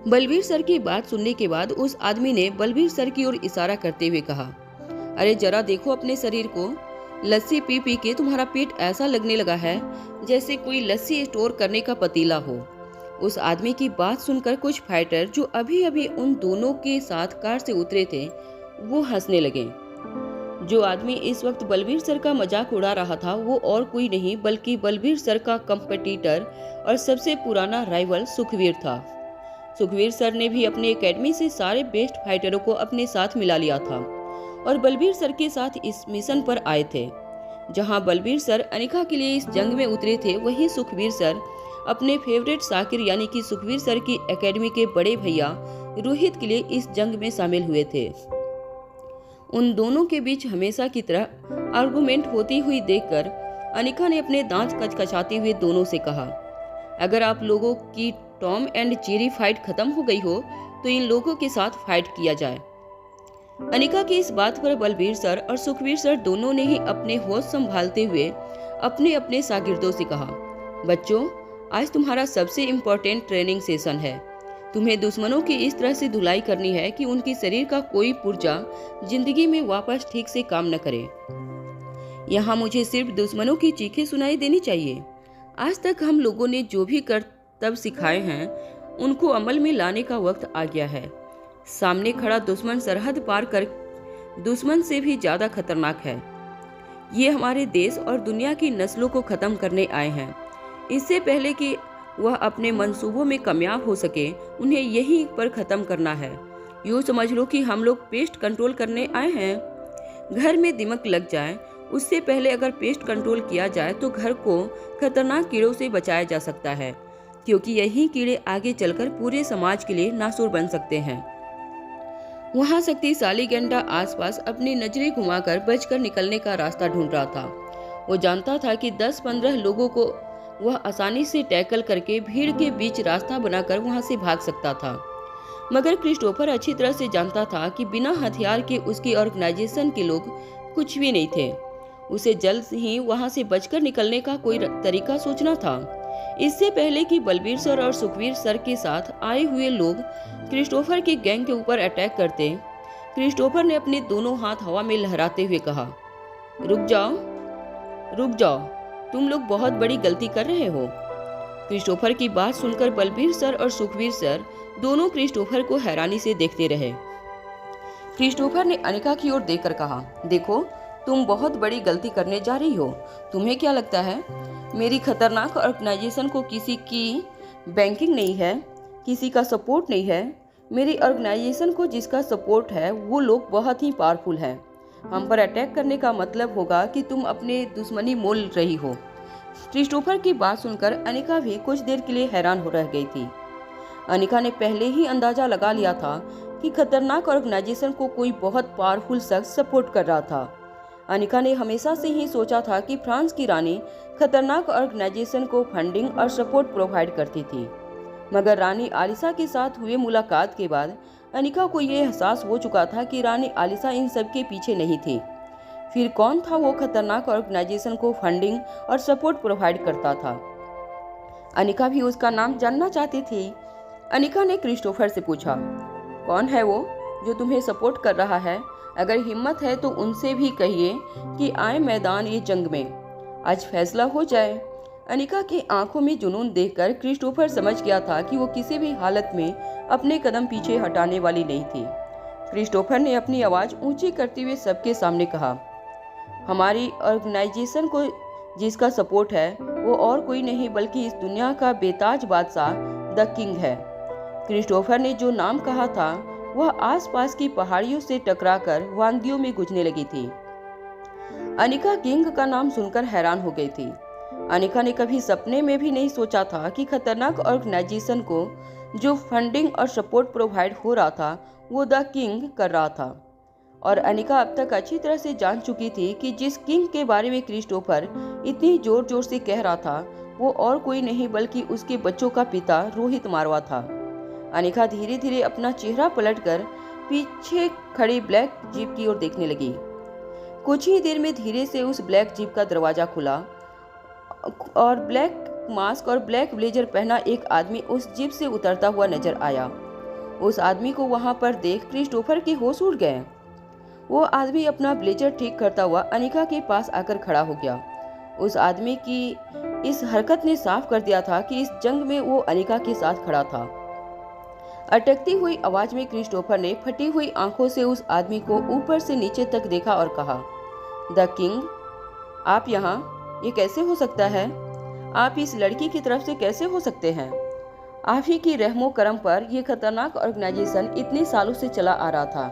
बलबीर सर की बात सुनने के बाद उस आदमी ने बलबीर सर की ओर इशारा करते हुए कहा, अरे जरा देखो अपने शरीर को। लस्सी पी पी के तुम्हारा पेट ऐसा लगने लगा है जैसे कोई लस्सी स्टोर करने का पतीला हो। उस आदमी की बात सुनकर कुछ फाइटर जो अभी अभी उन दोनों के साथ कार से उतरे थे वो हंसने लगे। जो आदमी इस वक्त बलबीर सर का मजाक उड़ा रहा था वो और कोई नहीं बल्कि बलबीर सर का कंपटीटर और सबसे पुराना राइवल सुखवीर था। सुखवीर सर ने भी अपने एकेडमी से सारे बेस्ट फाइटरों को अपने साथ मिला लिया था और बलबीर सर के साथ इस मिशन पर आए थे। जहां बलबीर सर अनिका के लिए इस जंग में उतरे थे, वहीं सुखवीर सर अपने फेवरेट शाकिर यानी कि सुखवीर सर की एकेडमी के बड़े भैया रोहित के लिए इस जंग में शामिल हुए थे। उन दोनों के बीच हमेशा की तरह आर्गुमेंट होती हुई देखकर अनिका ने अपने दांत कचकचाते हुए दोनों से कहा, अगर आप लोगों की टॉम एंड जेरी फाइट खत्म हो गई हो तो इन लोगों के साथ फाइट किया जाए। अनिका की इस बात पर बलबीर सर और सुखवीर सर दोनों ने ही अपने होश संभालते हुए अपने अपने शागिर्दों से कहा, बच्चों आज तुम्हारा सबसे इम्पोर्टेंट ट्रेनिंग सेशन है। तुम्हें दुश्मनों की इस तरह से धुलाई करनी है कि उनकी शरीर का कोई पुर्जा जिंदगी में वापस ठीक से काम न करे। यहाँ मुझे सिर्फ दुश्मनों की चीखें सुनाई देनी चाहिए। आज तक हम लोगों ने जो भी करतब सिखाए हैं उनको अमल में लाने का वक्त आ गया है। सामने खड़ा दुश्मन सरहद पार कर दुश्मन से भी ज्यादा खतरनाक है। ये हमारे देश और दुनिया की नस्लों को खत्म करने आए हैं। इससे पहले कि वह अपने मंसूबों में कामयाब हो सके उन्हें यहीं पर खत्म करना है। यूँ समझ लो कि हम लोग पेस्ट कंट्रोल करने आए हैं। घर में दिमक लग जाए उससे पहले अगर पेस्ट कंट्रोल किया जाए तो घर को खतरनाक कीड़ों से बचाया जा सकता है, क्योंकि यही कीड़े आगे चलकर पूरे समाज के लिए नासूर बन सकते हैं। वहाँ शक्तिशाली गेंडा आसपास अपनी नजरें घुमाकर बचकर निकलने का रास्ता ढूंढ रहा था। वो जानता था कि 10-15 लोगों को वह आसानी से टैकल करके भीड़ के बीच रास्ता बनाकर वहां से भाग सकता था, मगर क्रिस्टोफर अच्छी तरह से जानता था कि बिना हथियार के उसकी ऑर्गेनाइजेशन के लोग कुछ भी नहीं थे। उसे जल्द ही वहां से बचकर निकलने का कोई तरीका सोचना था। इससे पहले कि बलबीर सर और सुखवीर सर के साथ आए हुए लोग क्रिस्टोफर के गैंग के ऊपर अटैक करते, क्रिस्टोफर ने अपने दोनों हाथ हवा में लहराते हुए कहा, रुक जाओ, तुम लोग बहुत बड़ी गलती कर रहे हो। क्रिस्टोफर की बात सुनकर बलबीर सर और सुखवीर सर दोनों क्रिस्टोफर को हैरानी से देखते रहे। क्रिस्टोफर ने अनिका की ओर देखकर कहा, देखो तुम बहुत बड़ी गलती करने जा रही हो। तुम्हें क्या लगता है मेरी खतरनाक ऑर्गेनाइजेशन को किसी की बैंकिंग नहीं है, किसी का सपोर्ट नहीं है? मेरी ऑर्गेनाइजेशन को जिसका सपोर्ट है वो लोग बहुत ही पावरफुल हैं। हम पर अटैक करने का मतलब होगा कि तुम अपने दुश्मनी मोल रही हो। क्रिस्टोफर की बात सुनकर अनिका भी कुछ देर के लिए हैरान हो रह गई थी। अनिका ने पहले ही अंदाजा लगा लिया था कि खतरनाक ऑर्गेनाइजेशन को कोई बहुत पावरफुल शख्स सपोर्ट कर रहा था। अनिका ने हमेशा से ही सोचा था कि फ्रांस की रानी खतरनाक ऑर्गेनाइजेशन को फंडिंग और सपोर्ट प्रोवाइड करती थी, मगर रानी आलिसा के साथ हुए मुलाकात के बाद अनिका को यह एहसास हो चुका था कि रानी आलिसा इन सब के पीछे नहीं थी। फिर कौन था वो खतरनाक ऑर्गेनाइजेशन को फंडिंग और सपोर्ट प्रोवाइड करता था? अनिका भी उसका नाम जानना चाहती थी। अनिका ने क्रिस्टोफर से पूछा, कौन है वो जो तुम्हें सपोर्ट कर रहा है? अगर हिम्मत है तो उनसे भी कहिए कि आए मैदान ये जंग में, आज फैसला हो जाए। अनिका की आंखों में जुनून देखकर क्रिस्टोफर समझ गया था कि वो किसी भी हालत में अपने कदम पीछे हटाने वाली नहीं थी। क्रिस्टोफर ने अपनी आवाज़ ऊंची करते हुए सबके सामने कहा, हमारी ऑर्गेनाइजेशन को जिसका सपोर्ट है वो और कोई नहीं बल्कि इस दुनिया का बेताज बादशाह द किंग है। क्रिस्टोफर ने जो नाम कहा था वह आसपास की पहाड़ियों से टकराकर वादियों में गूंजने लगी थी। अनिका किंग का नाम सुनकर हैरान हो गई थी। अनिका ने कभी सपने में भी नहीं सोचा था कि खतरनाक ऑर्गेनाइजेशन को जो फंडिंग और सपोर्ट प्रोवाइड हो रहा था वो द किंग कर रहा था। और अनिका अब तक अच्छी तरह से जान चुकी थी कि जिस किंग के बारे में क्रिस्टोफर इतनी जोर जोर से कह रहा था वो और कोई नहीं बल्कि उसके बच्चों का पिता रोहित मारवा था। अनिका धीरे धीरे अपना चेहरा पलटकर पीछे खड़ी ब्लैक जीप की ओर देखने लगी। कुछ ही देर में धीरे से उस ब्लैक जीप का दरवाजा खुला और ब्लैक मास्क और ब्लैक ब्लेजर पहना एक आदमी उस जीप से उतरता हुआ नजर आया। उस आदमी को वहां पर देख क्रिस्टोफर के होश उड़ गए। वो आदमी अपना ब्लेजर ठीक करता हुआ अनिका के पास आकर खड़ा हो गया। उस आदमी की इस हरकत ने साफ कर दिया था कि इस जंग में वो अनिका के साथ खड़ा था। अटकती हुई आवाज में क्रिस्टोफर ने फटी हुई आंखों से उस आदमी को ऊपर से नीचे तक देखा और कहा, द किंग, आप यहाँ? ये कैसे हो सकता है? आप इस लड़की की तरफ से कैसे हो सकते हैं? आप ही की रहमो करम पर यह खतरनाक ऑर्गेनाइजेशन इतने सालों से चला आ रहा था।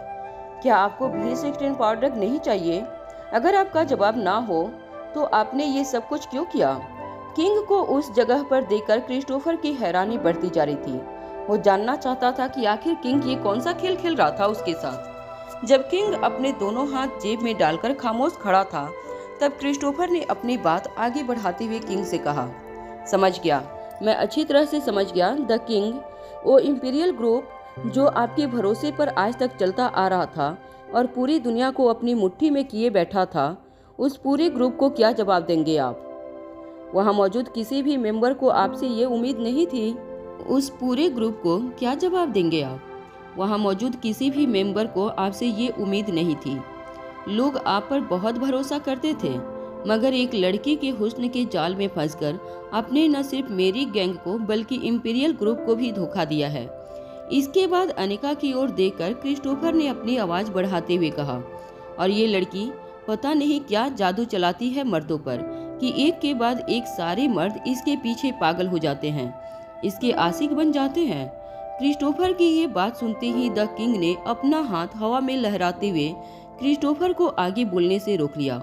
क्या आपको B16 पाउडर नहीं चाहिए? अगर आपका जवाब ना हो तो आपने ये सब कुछ क्यों किया? किंग को उस जगह पर देखकर क्रिस्टोफर की हैरानी बढ़ती जा रही थी। वो जानना चाहता था कि आखिर किंग ये कौन सा खेल खेल रहा था उसके साथ। जब किंग अपने दोनों हाथ जेब में डालकर खामोश खड़ा था तब क्रिस्टोफर ने अपनी बात आगे बढ़ाते हुए किंग से कहा, समझ गया, मैं अच्छी तरह से समझ गया द किंग। वो इंपीरियल ग्रुप जो आपके भरोसे पर आज तक चलता आ रहा था और पूरी दुनिया को अपनी मुट्ठी में किए बैठा था, उस पूरे ग्रुप को क्या जवाब देंगे आप? वहाँ मौजूद किसी भी मेंबर को आपसे ये उम्मीद नहीं थी। उस पूरे ग्रुप को क्या जवाब देंगे आप? वहाँ मौजूद किसी भी मेंबर को आपसे ये उम्मीद नहीं थी। लोग आप पर बहुत भरोसा करते थे, मगर एक लड़की के हुस्न के जाल में फंसकर आपने न सिर्फ मेरी गैंग को बल्कि इंपीरियल ग्रुप को भी धोखा दिया है। इसके बाद अनिका की ओर देखकर क्रिस्टोफर ने अपनी आवाज बढ़ाते हुए कहा, और ये लड़की पता नहीं क्या जादू चलाती है मर्दों पर कि एक के बाद एक सारे मर्द इसके पीछे पागल हो जाते हैं, इसके आशिक बन जाते हैं। क्रिस्टोफर की ये बात सुनते ही द किंग ने अपना हाथ हवा में लहराते हुए क्रिस्टोफर को आगे बोलने से रोक लिया।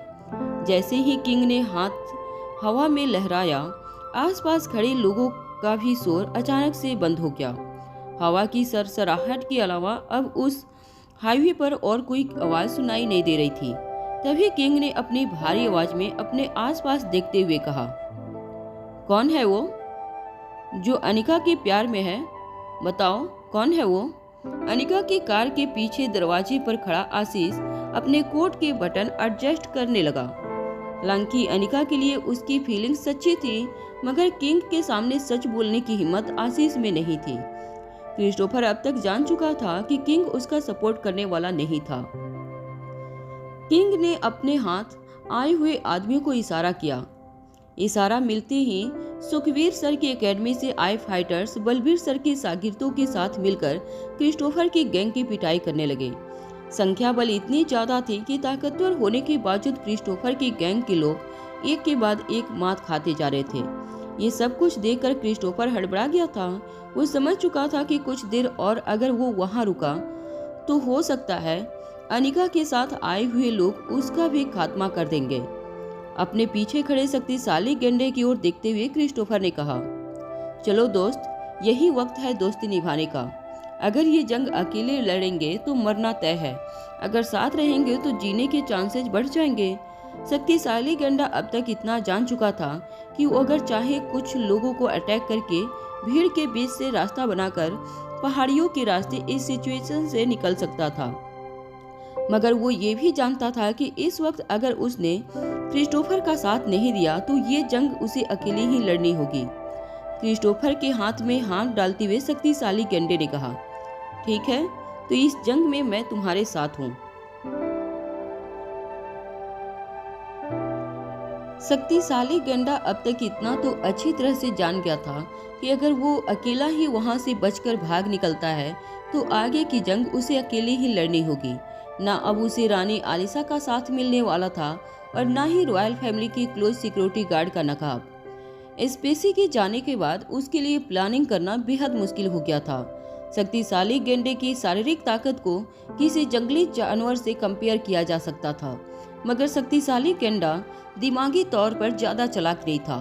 जैसे ही किंग ने हाथ हवा में लहराया, आसपास खड़े लोगों का भी शोर अचानक से बंद हो गया। हवा की सरसराहट के अलावा अब उस हाईवे पर और कोई आवाज सुनाई नहीं दे रही थी। तभी किंग ने अपनी भारी आवाज में अपने आसपास देखते हुए कहा, कौन है वो जो अनिका के प्यार में है? बताओ कौन है वो? अनिका की कार के पीछे दरवाजे पर खड़ा आशीष अपने कोट के बटन एडजस्ट करने लगा। हालांकि अनिका के लिए उसकी फीलिंग्स सच्ची थी, मगर किंग के सामने सच बोलने की हिम्मत आशीष में नहीं थी। क्रिस्टोफर अब तक जान चुका था कि किंग उसका सपोर्ट करने वाला नहीं था। किंग ने अपने हाथ आए हुए आदमियों को इशारा किया। इशारा मिलते ही सुखवीर सर की एकेडमी से आए फाइटर्स बलबीर सर के शागिर्दों के साथ मिलकर क्रिस्टोफर की गैंग की पिटाई करने लगे। संख्या बल इतनी ज्यादा थी कि ताकतवर होने के बावजूद क्रिस्टोफर की गैंग के लोग एक के बाद एक मात खाते जा रहे थे। ये सब कुछ देखकर क्रिस्टोफर हड़बड़ा गया था। वो समझ चुका था कि कुछ देर और अगर वो वहां रुका तो हो सकता है अनिका के साथ आए हुए लोग उसका भी खात्मा कर देंगे। अपने पीछे खड़े शक्तिशाली गेंडे की ओर देखते हुए क्रिस्टोफर ने कहा, चलो दोस्त, यही वक्त है दोस्ती निभाने का। अगर ये जंग अकेले लड़ेंगे तो मरना तय है, अगर साथ रहेंगे तो जीने के चांसेस बढ़ जाएंगे। शक्तिशाली गेंडा अब तक इतना जान चुका था कि वो अगर चाहे कुछ लोगों को अटैक करके भीड़ के बीच से रास्ता बनाकर पहाड़ियों के रास्ते इस सिचुएशन से निकल सकता था। मगर वो ये भी जानता था कि इस वक्त अगर उसने क्रिस्टोफर का साथ नहीं दिया तो ये जंग उसे अकेले ही लड़नी होगी। क्रिस्टोफर के हाथ में हाथ डालते हुए शक्तिशाली गेंडे ने कहा, ठीक है, तो इस जंग में मैं तुम्हारे साथ हूँ। शक्तिशाली गेंडा अब तक इतना तो अच्छी तरह से जान गया था कि अगर वो अकेला ही वहां से बचकर भाग निकलता है तो आगे की जंग उसे अकेले ही लड़नी होगी। ना अब उसे रानी आलिसा का साथ मिलने वाला था और ना ही रॉयल फैमिली की क्लोज सिक्योरिटी गार्ड का नकाब। स्पेसी के जाने के बाद उसके लिए प्लानिंग करना बेहद मुश्किल हो गया था। शक्तिशाली गेंडे की शारीरिक ताकत को किसी जंगली जानवर से कंपेयर किया जा सकता था, मगर शक्तिशाली गेंडा दिमागी तौर पर ज्यादा चालाक नहीं था।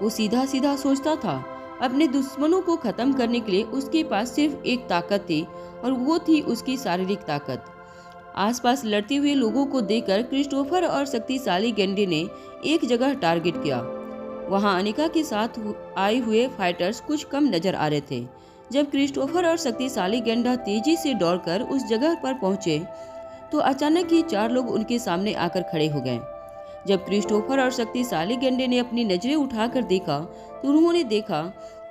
वो सीधा सीधा सोचता था। अपने दुश्मनों को खत्म करने के लिए उसके पास सिर्फ एक ताकत थी और वो थी उसकी शारीरिक ताकत। आसपास लड़ते हुए लोगों को देखकर क्रिस्टोफर और शक्तिशाली गेंडे ने एक जगह टारगेट किया। वहां अनिका के साथ आए हुए फाइटर्स कुछ कम नजर आ रहे थे। जब क्रिस्टोफर और शक्तिशाली गेंडा तेजी से दौड़कर उस जगह पर पहुंचे तो अचानक ही 4 लोग उनके सामने आकर खड़े हो गए। जब क्रिस्टोफर और शक्तिशाली गेंडे ने अपनी नजरें उठाकर देखा तो उन्होंने देखा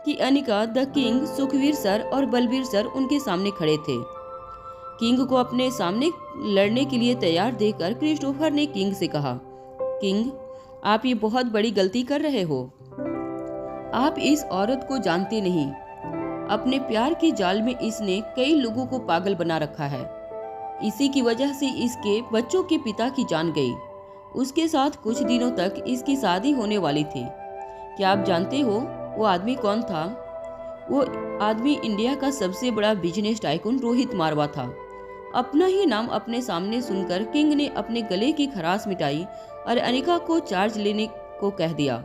कि Anika, the king, Sukhvir sir और बलबीर सर उनके सामने खड़े थे। किंग को अपने सामने लड़ने के लिए तैयार देखकर क्रिस्टोफर ने किंग से कहा, किंग, आप ये बहुत बड़ी गलती कर रहे हो। आप इस औरत को जानते नहीं। अपने प्यार के जाल में इसने कई लोगों को पागल बना रखा है। इसी की वजह से इसके बच्चों के पिता की जान गई। उसके साथ कुछ दिनों तक इसकी शादी होने वाली थी। क्या आप जानते हो वो आदमी कौन था? वो आदमी इंडिया का सबसे बड़ा बिजनेस टाइकून रोहित मारवा था। अपना ही नाम अपने सामने सुनकर किंग ने अपने गले की खराश मिटाई और अनिका को चार्ज लेने को कह दिया।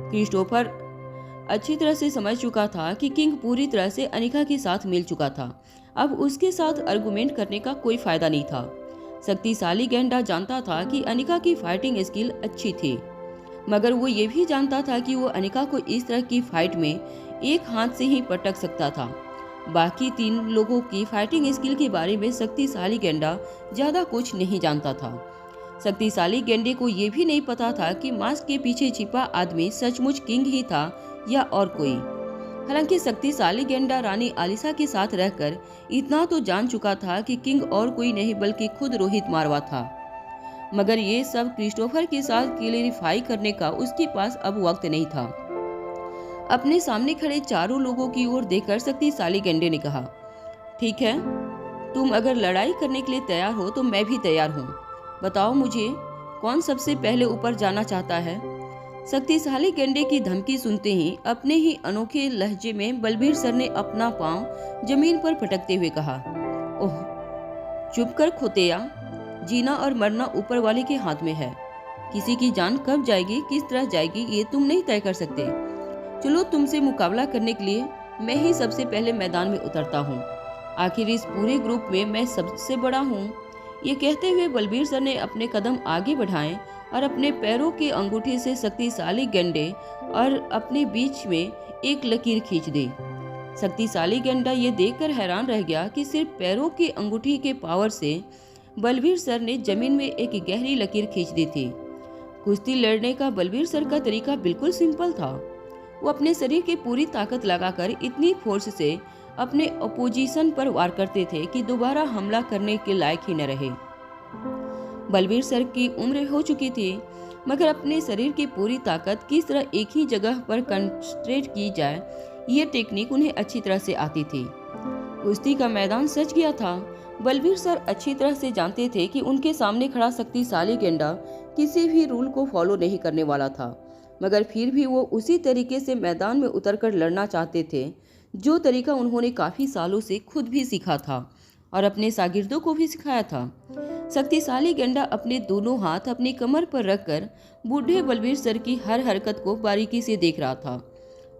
क्रिस्टोफर अच्छी तरह से समझ चुका था कि किंग पूरी तरह से अनिका के साथ मिल चुका था। अब उसके साथ आर्गुमेंट करने का कोई फायदा नहीं था। शक्तिशाली गेंडा जानता था कि अनिका की फाइटिंग स्किल अच्छी थी, मगर वो ये भी जानता था कि वो अनिका को इस तरह की फाइट में एक हाथ से ही पटक सकता था। बाकी 3 लोगों की फाइटिंग स्किल के बारे में शक्तिशाली गेंडा ज्यादा कुछ नहीं जानता था। शक्तिशाली गेंडे को ये भी नहीं पता था कि मास्क के पीछे छिपा आदमी सचमुच किंग ही था या और कोई। हालांकि शक्तिशाली गेंडा रानी आलिसा के साथ रहकर इतना तो जान चुका था कि किंग और कोई नहीं बल्कि खुद रोहित मारवा था, मगर ये सब क्रिस्टोफर के साथ क्लैरिफाई करने का उसके पास अब वक्त नहीं था। अपने सामने खड़े चारों लोगों की ओर देखकर शक्तिशाली गेंडे ने कहा, ठीक है, तुम अगर लड़ाई करने के लिए तैयार हो तो मैं भी तैयार हूँ। बताओ मुझे, कौन सबसे पहले ऊपर जाना चाहता है? शक्तिशाली गेंडे की धमकी सुनते ही अपने ही अनोखे लहजे में बलबीर सर ने अपना पांव जमीन पर पटकते हुए कहा, ओह, चुप कर खोतेया, जीना और मरना ऊपर वाले के हाथ में है। किसी की जान कब जाएगी, किस तरह जाएगी, ये तुम नहीं तय कर सकते। चलो, तुमसे मुकाबला करने के लिए मैं ही सबसे पहले मैदान में उतरता हूँ। आखिर इस पूरे ग्रुप में मैं सबसे बड़ा हूँ। ये कहते हुए बलबीर सर ने अपने कदम आगे बढ़ाए और अपने पैरों के अंगूठे से शक्तिशाली गेंडे और अपने बीच में एक लकीर खींच दी। शक्तिशाली गेंडा ये देखकर हैरान रह गया कि सिर्फ पैरों के अंगूठी के पावर से बलबीर सर ने जमीन में एक गहरी लकीर खींच दी थी। कुश्ती लड़ने का बलबीर सर का तरीका बिल्कुल सिंपल था। वो अपने शरीर की पूरी ताकत लगाकर इतनी फोर्स से अपने अपोजिशन पर वार करते थे कि दोबारा हमला करने के लायक ही न रहे। बलबीर सर की उम्र हो चुकी थी, मगर अपने शरीर की पूरी ताकत किस तरह एक ही जगह पर कंसंट्रेट की जाए, ये टेक्निक उन्हें अच्छी तरह से आती थी। कुश्ती का मैदान सज गया था। बलबीर सर अच्छी तरह से जानते थे कि उनके सामने खड़ा शक्तिशाली गेंडा किसी भी रूल को फॉलो नहीं करने वाला था, मगर फिर भी वो उसी तरीके से मैदान में उतरकर लड़ना चाहते थे जो तरीका उन्होंने काफी सालों से खुद भी सीखा था और अपने शागिर्दों को भी सिखाया था। शक्तिशाली गेंडा अपने दोनों हाथ अपनी कमर पर रखकर बूढ़े बलबीर सर की हर हरकत को बारीकी से देख रहा था।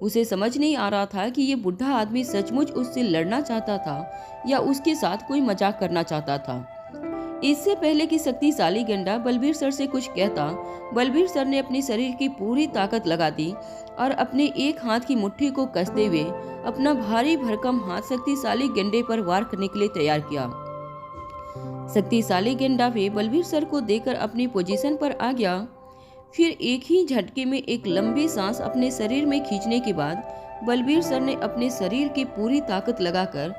उसे समझ नहीं आ रहा था कि ये बूढ़ा आदमी सचमुच उससे लड़ना चाहता था या उसके साथ कोई मजाक करना चाहता था। इससे पहले कि शक्तिशाली गेंडा बलबीर सर से कुछ कहता, बलबीर सर ने अपने शरीर की पूरी ताकत लगा दी और अपने एक हाथ की मुट्ठी को कसते हुए अपना भारी भरकम हाथ शक्तिशाली गेंडे पर वार करने के लिए तैयार किया। शक्तिशाली गेंडा भी बलबीर सर को देखकर अपनी पोजीशन पर आ गया। फिर एक ही झटके में एक लंबी सांस अपने शरीर में खींचने के बाद बलबीर सर ने अपने शरीर की पूरी ताकत लगाकर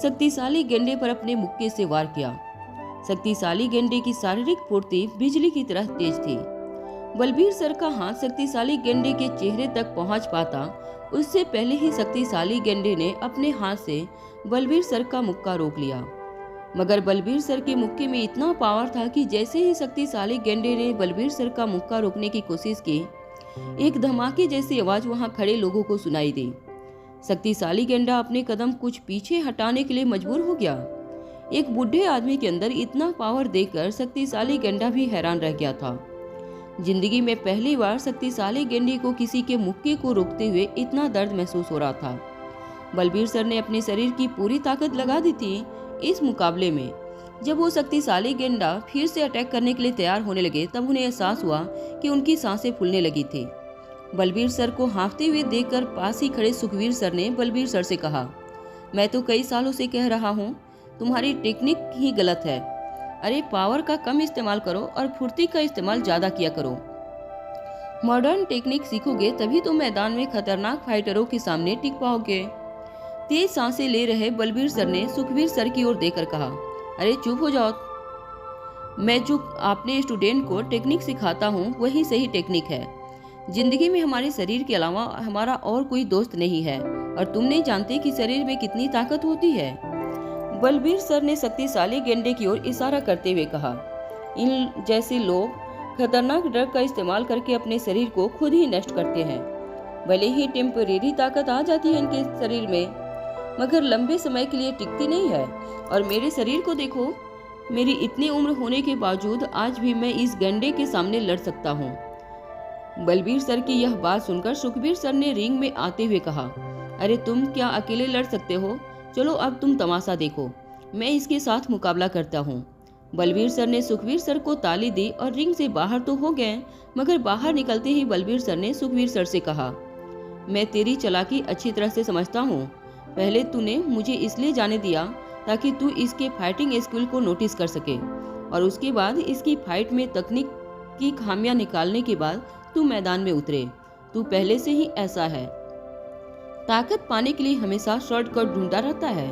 शक्तिशाली गेंडे पर अपने मुक्के से वार किया। शक्तिशाली गेंडे की शारीरिक फुर्ती बिजली की तरह तेज थी। बलबीर सर का हाथ शक्तिशाली गेंडे के चेहरे तक पहुंच पाता उससे पहले ही शक्तिशाली गेंडे ने अपने हाथ से बलबीर सर का मुक्का रोक लिया। मगर बलबीर सर के मुक्के में इतना पावर था कि जैसे ही शक्तिशाली गेंडे ने बलबीर सर का मुक्का रोकने की कोशिश की, एक धमाके जैसी आवाज वहां खड़े लोगों को सुनाई दी। शक्तिशाली गेंडा अपने कदम कुछ पीछे हटाने के लिए मजबूर हो गया। एक बूढ़े आदमी के अंदर इतना पावर देखकर शक्तिशाली गेंडा भी हैरान रह गया था। जिंदगी में पहली बार शक्तिशाली गेंडे को किसी के मुक्के को रोकते हुए इतना दर्द महसूस हो रहा था। बलबीर सर ने अपने शरीर की पूरी ताकत लगा दी थी इस मुकाबले में। जब वो शक्तिशाली गेंडा फिर से अटैक करने के लिए तैयार होने लगे, तब उन्हें एहसास हुआ कि उनकी सांसें फूलने लगी थी। बलबीर सर को हाँफते हुए देखकर पास ही खड़े सुखवीर सर ने बलबीर सर से कहा, मैं तो कई सालों से कह रहा हूँ, तुम्हारी टेक्निक ही गलत है। अरे पावर का कम इस्तेमाल करो और फुर्ती का इस्तेमाल ज्यादा किया करो। मॉडर्न टेक्निक सीखोगे तभी तो मैदान में खतरनाक फाइटरों के सामने टिक पाओगे। तेज सांसें ले रहे बलबीर सर ने सुखवीर सर की ओर देखकर कहा, अरे चुप हो जाओ, मैं जो अपने स्टूडेंट को टेक्निक सिखाता हूँ वही सही टेक्निक है। जिंदगी में हमारे शरीर के अलावा हमारा और कोई दोस्त नहीं है और तुम नहीं जानते कि शरीर में कितनी ताकत होती है। बलबीर सर ने शक्तिशाली गेंडे की ओर इशारा करते हुए कहा, इन जैसे लोग खतरनाक ड्रग का इस्तेमाल करके अपने शरीर को खुद ही नष्ट करते हैं। भले ही टेम्परेरी ताकत आ जाती है इनके शरीर में, मगर लंबे समय के लिए टिकती नहीं है। और मेरे शरीर को देखो, मेरी इतनी उम्र होने के बावजूद आज भी मैं इस गेंडे के सामने लड़ सकता हूँ। बलबीर सर की यह बात सुनकर सुखवीर सर ने रिंग में आते हुए कहा, अरे तुम क्या अकेले लड़ सकते हो? चलो अब तुम तमाशा देखो, मैं इसके साथ मुकाबला करता हूँ। बलबीर सर ने सुखवीर सर को ताली दी और रिंग से बाहर तो हो गए, मगर बाहर निकलते ही बलबीर सर ने सुखवीर सर से कहा, मैं तेरी चालाकी अच्छी तरह से समझता हूँ। पहले तूने मुझे इसलिए जाने दिया ताकि तू इसके फाइटिंग स्किल को नोटिस कर सके, और उसके बाद इसकी फाइट में तकनीक की खामियां निकालने के बाद तू मैदान में उतरे। तू पहले से ही ऐसा है, ताकत पाने के लिए हमेशा शॉर्टकट ढूंढता रहता है,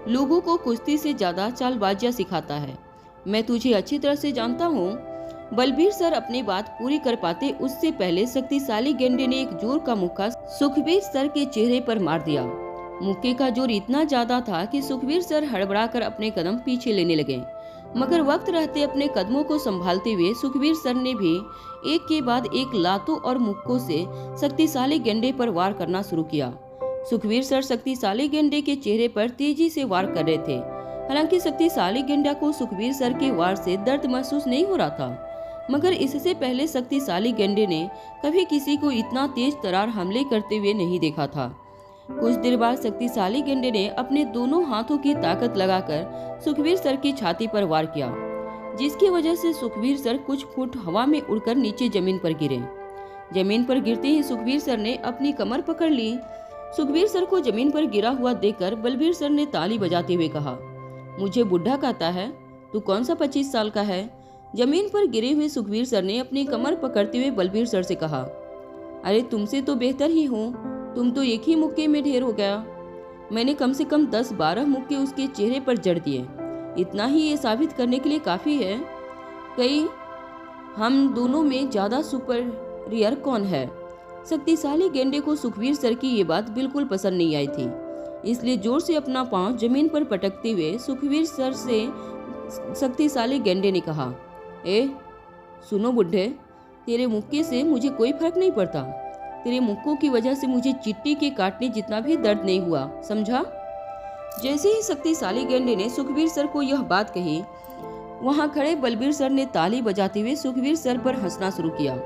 लोगों को कुश्ती से ज्यादा चालबाजियां सिखाता है। मैं तुझे अच्छी तरह से जानता हूँ। बलबीर सर अपनी बात पूरी कर पाते उससे पहले शक्तिशाली गेंडे ने एक जोर का मुक्का सुखवीर सर के चेहरे पर मार दिया। मुक्के का जोर इतना ज्यादा था कि सुखवीर सर हड़बड़ाकर अपने कदम पीछे लेने लगे, मगर वक्त रहते अपने कदमों को संभालते हुए सुखवीर सर ने भी एक के बाद एक लातों और मुक्कों से शक्तिशाली गेंडे पर वार करना शुरू किया। सुखवीर सर शक्तिशाली गेंडे के चेहरे पर तेजी से वार कर रहे थे। हालांकि शक्तिशाली गेंडा को सुखवीर सर के वार से दर्द महसूस नहीं हो रहा था, मगर इससे पहले शक्तिशाली गेंडे ने कभी किसी को इतना तेज तरार हमले करते हुए नहीं देखा था। कुछ देर बाद शक्तिशाली गेंडे ने अपने दोनों हाथों की ताकत लगाकर सुखवीर सर की छाती पर वार किया, जिसकी वजह से सुखवीर सर कुछ फुट हवा में उड़कर नीचे जमीन पर गिरे। जमीन पर गिरते ही सुखवीर सर ने अपनी कमर पकड़ ली। सुखवीर सर को जमीन पर गिरा हुआ देखकर बलबीर सर ने ताली बजाते हुए कहा, मुझे बुढ़ा कहता है, तू कौन सा 25 साल का है? जमीन पर गिरे हुए सुखवीर सर ने अपनी कमर पकड़ते हुए बलबीर सर से कहा, अरे तुमसे तो बेहतर ही हूँ, तुम तो एक ही मुक्के में ढेर हो गया। मैंने कम से कम 10-12 मुक्के उसके चेहरे पर जड़ दिए। इतना ही ये साबित करने के लिए काफी है कई हम दोनों में ज्यादा सुपीरियर कौन है। शक्तिशाली गेंडे को सुखवीर सर की ये बात बिल्कुल पसंद नहीं आई थी, इसलिए जोर से अपना पांव जमीन पर पटकते हुए सुखवीर सर से शक्तिशाली गेंडे ने कहा, ए सुनो बुढ़े, तेरे मुक्के से मुझे कोई फर्क नहीं पड़ता। तेरे मुक्कों की वजह से मुझे चींटी के काटने जितना भी दर्द नहीं हुआ, समझा? जैसे ही शक्तिशाली गेंडे ने सुखवीर सर को यह बात कही, वहां खड़े बलबीर सर ने ताली बजाते हुए सुखवीर सर पर हंसना शुरू किया।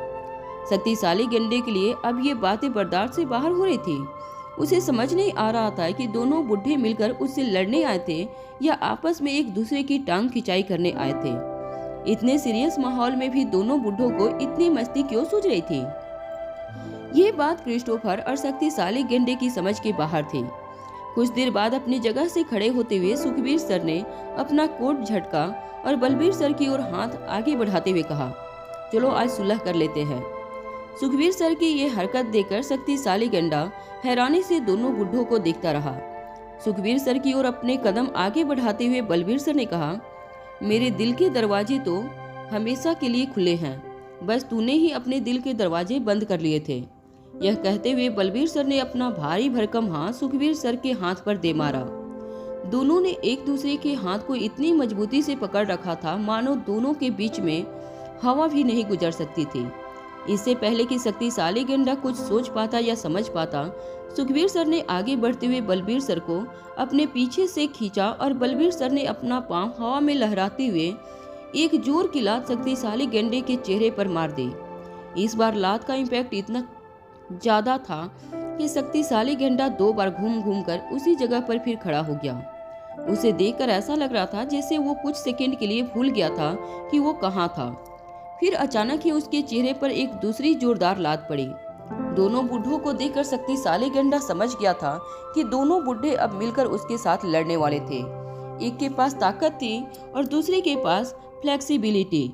शक्तिशाली गेंडे के लिए अब ये बातें बर्दाश्त से बाहर हो रही थी। उसे समझ नहीं आ रहा था कि दोनों बुढ़े मिलकर उससे लड़ने आए थे या आपस में एक दूसरे की टांग खिंचाई करने आए थे। इतने सीरियस माहौल में भी दोनों बुढ़ों को इतनी मस्ती क्यों सूझ रही थी? ये बात क्रिस्टोफर और शक्तिशाली गेंडे की समझ के बाहर थी। कुछ देर बाद अपनी जगह से खड़े होते हुए सुखवीर सर ने अपना कोट झटका और बलबीर सर की ओर हाथ आगे बढ़ाते हुए कहा, चलो आज सुलह कर लेते हैं। सुखवीर सर की ये हरकत देखकर शक्तिशाली गंडा हैरानी से दोनों बुढ़ों को देखता रहा। सुखवीर सर की ओर अपने कदम आगे बढ़ाते हुए बलबीर सर ने कहा, मेरे दिल के दरवाजे तो हमेशा के लिए खुले हैं, बस तूने ही अपने दिल के दरवाजे बंद कर लिए थे। यह कहते हुए बलबीर सर ने अपना भारी भरकम हाथ सुखवीर सर के हाथ पर दे मारा। दोनों ने एक दूसरे के हाथ को इतनी मजबूती से पकड़ रखा था मानो दोनों के बीच में हवा भी नहीं गुजर सकती थी। इससे पहले कि शक्तिशाली गंडा कुछ सोच पाता या समझ पाता, सुखवीर सर ने आगे बढ़ते हुए बलबीर सर को अपने पीछे से खींचा और बलबीर सर ने अपना पांव हवा में लहराते हुए एक जोर की लात शक्तिशाली गंडे के चेहरे पर मार दी। इस बार लात का इम्पैक्ट इतना ज्यादा था कि शक्तिशाली गंडा 2 बार घूम घूम कर उसी जगह पर फिर खड़ा हो गया। उसे देखकर ऐसा लग रहा था जैसे वो कुछ सेकंड के लिए भूल गया था कि वो कहाँ था। फिर अचानक ही उसके चेहरे पर एक दूसरी जोरदार लात पड़ी। दोनों बूढ़ों को देखकर शक्तिशाली गंडा समझ गया था कि दोनों बूढ़े अब मिलकर उसके साथ लड़ने वाले थे। एक के पास ताकत थी और दूसरे के पास फ्लेक्सिबिलिटी।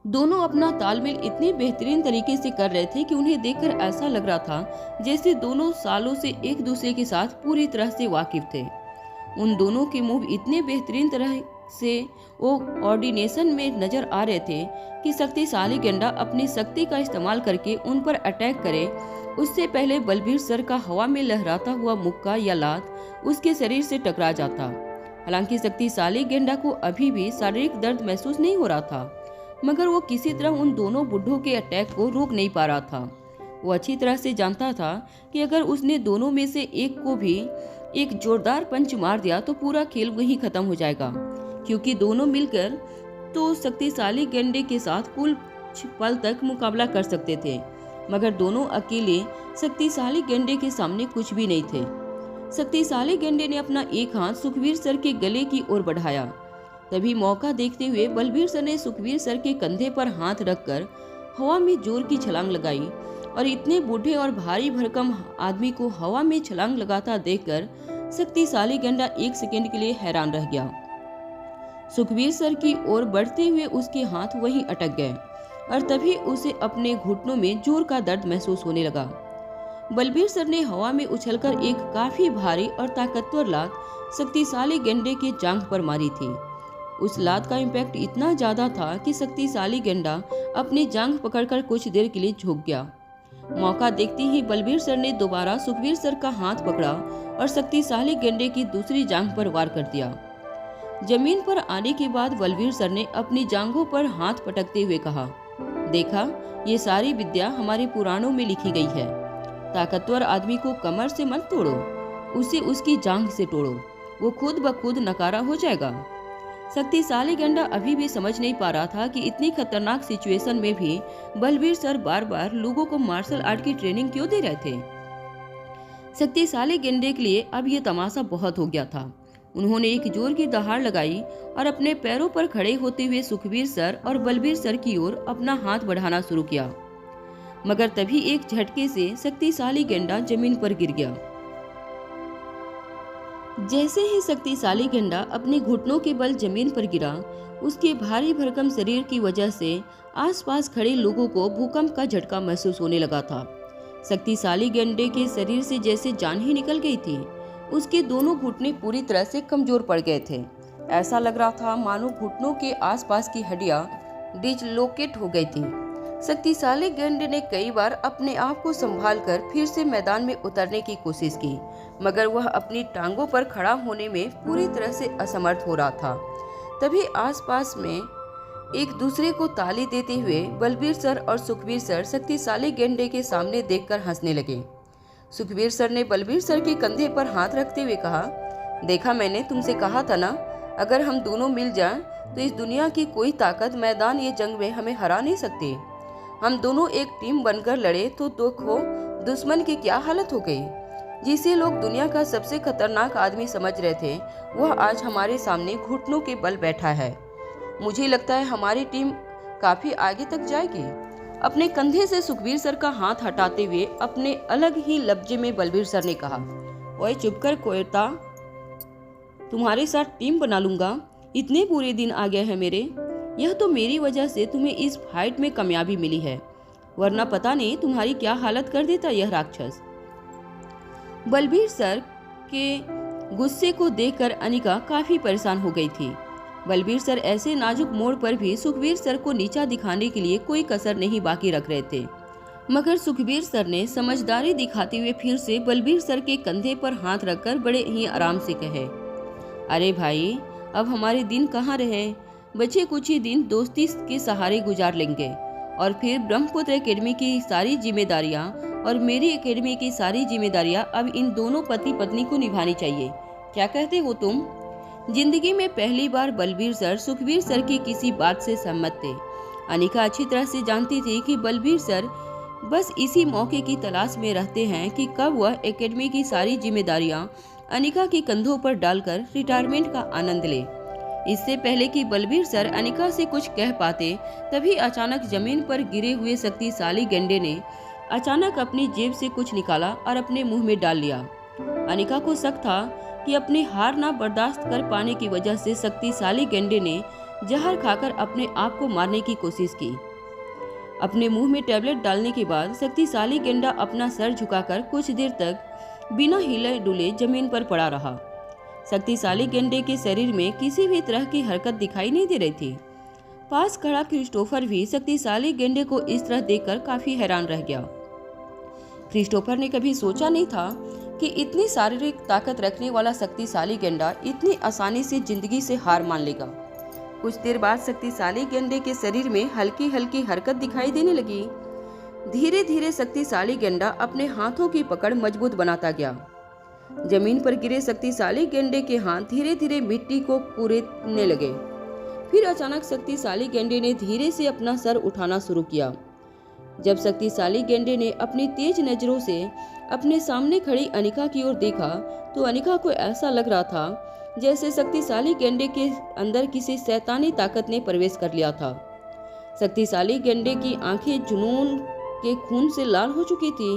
दोनों अपना तालमेल इतने बेहतरीन तरीके से कर रहे थे कि उन्हें देखकर ऐसा लग रहा था जैसे दोनों सालों से एक दूसरे के साथ पूरी तरह से वाकिफ थे। उन दोनों के मूव इतने बेहतरीन तरह से वो कोऑर्डिनेशन में नजर आ रहे थे कि शक्तिशाली गंडा अपनी शक्ति का इस्तेमाल करके उन पर अटैक करे उससे पहले बलबीर सर का हवा में लहराता हुआ मुक्का या लात उसके शरीर से टकरा जाता। हालांकि शक्तिशाली गंडा को अभी भी शारीरिक दर्द महसूस नहीं हो रहा था, मगर वो किसी तरह उन दोनों बुढ़ों के अटैक को रोक नहीं पा रहा था। वो अच्छी तरह से जानता था कि अगर उसने दोनों में से एक को भी एक जोरदार पंच मार दिया तो पूरा खेल वहीं खत्म हो जाएगा, क्योंकि दोनों मिलकर तो शक्तिशाली गंडे के साथ कुछ पल तक मुकाबला कर सकते थे, मगर दोनों अकेले शक्तिशाली गंडे के सामने कुछ भी नहीं थे। शक्तिशाली गंडे ने अपना एक हाथ सुखवीर सर के गले की ओर बढ़ाया। तभी मौका देखते हुए बलबीर सर ने सुखवीर सर के कंधे पर हाथ रखकर हवा में जोर की छलांग लगाई और इतने बूढ़े और भारी भरकम आदमी को हवा में छलांग लगाता देखकर शक्तिशाली गंडा एक सेकंड के लिए हैरान रह गया। सुखवीर सर की ओर बढ़ते हुए उसके हाथ वहीं अटक गए और तभी उसे अपने घुटनों में जोर का दर्द महसूस होने लगा। बलबीर सर ने हवा में उछलकर एक काफी भारी और ताकतवर लात शक्तिशाली गंडे के जांघ पर मारी थी। उस लात का इम्पैक्ट इतना ज्यादा था कि शक्तिशाली गंडा अपनी जांघ पकड़कर कुछ देर के लिए झुक गया। मौका देखते ही बलबीर सर ने दोबारा सुखवीर सर का हाथ पकड़ा और शक्तिशाली गंडे की दूसरी जांघ पर वार कर दिया। जमीन पर आने के बाद बलबीर सर ने अपनी जांघों पर हाथ पटकते हुए कहा, देखा, ये सारी विद्या हमारे पुराणों में लिखी गई है। ताकतवर आदमी को कमर से मत तोड़ो, उसे उसकी जांघ से तोड़ो, वो खुद ब खुद नकारा हो जाएगा। शक्तिशाली गंडा अभी भी समझ नहीं पा रहा था कि इतनी खतरनाक सिचुएशन में भी बलबीर सर बार बार लोगों को मार्शल आर्ट की ट्रेनिंग क्यों दे रहे थे। शक्तिशाली गंडे के लिए अब ये तमाशा बहुत हो गया था। उन्होंने एक जोर की दहाड़ लगाई और अपने पैरों पर खड़े होते हुए सुखवीर सर और बलबीर सर की ओर अपना हाथ बढ़ाना शुरू किया, मगर तभी एक झटके से शक्तिशाली गंडा जमीन पर गिर गया। जैसे ही शक्तिशाली गंडा अपने घुटनों के बल जमीन पर गिरा, उसके भारी भरकम शरीर की वजह से आसपास खड़े लोगों को भूकंप का झटका महसूस होने लगा था। शक्तिशाली गंडे के शरीर से जैसे जान ही निकल गई थी। उसके दोनों घुटने पूरी तरह से कमजोर पड़ गए थे। ऐसा लग रहा था मानो घुटनों के आसपास की हड्डियां डिसलोकेट हो गई थी। शक्तिशाली गंडे ने कई बार अपने आप को संभालकर फिर से मैदान में उतरने की कोशिश की, मगर वह अपनी टांगों पर खड़ा होने में पूरी तरह से असमर्थ हो रहा था। तभी आसपास में एक दूसरे को ताली देते हुए बलबीर सर और सुखवीर सर शक्तिशाली गंडे के सामने देखकर हंसने लगे। सुखवीर सर ने बलबीर सर के कंधे पर हाथ रखते हुए कहा, देखा, मैंने तुमसे कहा था ना, अगर हम दोनों मिल जाएं तो इस दुनिया की कोई ताकत मैदान ये जंग में हमें हरा नहीं सकती। हम दोनों एक टीम बनकर लड़े तो देखो दुश्मन की क्या हालत हो गई। जिसे लोग दुनिया का सबसे खतरनाक आदमी समझ रहे थे, वह आज हमारे सामने घुटनों के बल बैठा है। मुझे लगता है हमारी टीम काफी आगे तक जाएगी। अपने कंधे से सुखवीर सर का हाथ हटाते हुए अपने अलग ही लफ्जे में बलबीर सर ने कहा, ओए चुप कर कोयता, तुम्हारे साथ टीम बना लूंगा। इतने बुरे दिन आ गए हैं मेरे। यह तो मेरी वजह से तुम्हें इस फाइट में कामयाबी मिली है। वरना पता नहीं तुम्हारी क्या हालत कर देता यह राक्षस। बलबीर सर के गुस्से को देखकर अनिका काफी परेशान हो गई थी। बलबीर सर ऐसे नाजुक मोड़ पर भी सुखबीर सर को नीचा दिखाने के लिए कोई कसर नहीं बाकी रख रहे थे, मगर सुखबीर सर ने समझदारी दिखाते हुए फिर से बलबीर सर के कंधे पर हाथ रखकर बड़े ही आराम से कहे, अरे भाई, अब हमारे दिन कहाँ रहे, बचे कुछ ही दिन दोस्ती के सहारे गुजार लेंगे और फिर ब्रह्मपुत्र एकेडमी की सारी जिम्मेदारियां और मेरी एकेडमी की सारी जिम्मेदारियां अब इन दोनों पति पत्नी को निभानी चाहिए। क्या कहते हो तुम? जिंदगी में पहली बार बलबीर सर सुखबीर सर की किसी बात से सहमत थे। अनिका अच्छी तरह से जानती थी कि बलबीर सर बस इसी मौके की तलाश में रहते हैं कि कब वह एकेडमी की सारी जिम्मेदारियां अनिका के कंधों पर डालकर रिटायरमेंट का आनंद ले। इससे पहले कि बलबीर सर अनिका से कुछ कह पाते, तभी अचानक जमीन पर गिरे हुए शक्तिशाली गेंडे ने अचानक अपनी जेब से कुछ निकाला और अपने मुंह में डाल लिया। अनिका को शक था कि अपनी हार ना बर्दाश्त कर पाने की वजह से शक्तिशाली गेंडे ने जहर खाकर अपने आप को मारने की कोशिश की। अपने मुंह में टैबलेट डालने के बाद शक्तिशाली गेंडा अपना सर झुकाकर कुछ देर तक बिना हिले डुले जमीन पर पड़ा रहा। शक्तिशाली गेंडे के शरीर में किसी भी तरह की हरकत दिखाई नहीं दे रही थी। पास खड़ा क्रिस्टोफर भी शक्तिशाली गेंडे को इस तरह देखकर काफी हैरान रह गया। क्रिस्टोफर ने कभी सोचा नहीं था कि इतनी शारीरिक ताकत रखने वाला शक्तिशाली गेंडा इतनी आसानी से जिंदगी से हार मान लेगा। कुछ देर बाद शक्तिशाली गेंडे के शरीर में हल्की हल्की हरकत दिखाई देने लगी। धीरे धीरे शक्तिशाली गेंडा अपने हाथों की पकड़ मजबूत बनाता गया। जमीन पर गिरे शक्तिशाली गेंडे के हाथ धीरे धीरे मिट्टी को कुरेदने लगे। फिर अचानक शक्तिशाली गेंडे ने धीरे से अपना सर उठाना शुरू किया। जब शक्तिशाली गेंडे ने अपनी तेज नजरों से अपने सामने खड़ी अनिका की ओर देखा तो अनिका को ऐसा लग रहा था जैसे शक्तिशाली गेंडे के अंदर किसी शैतानी ताकत ने प्रवेश कर लिया था। शक्तिशाली गेंडे की आंखें जुनून के खून से लाल हो चुकी थी।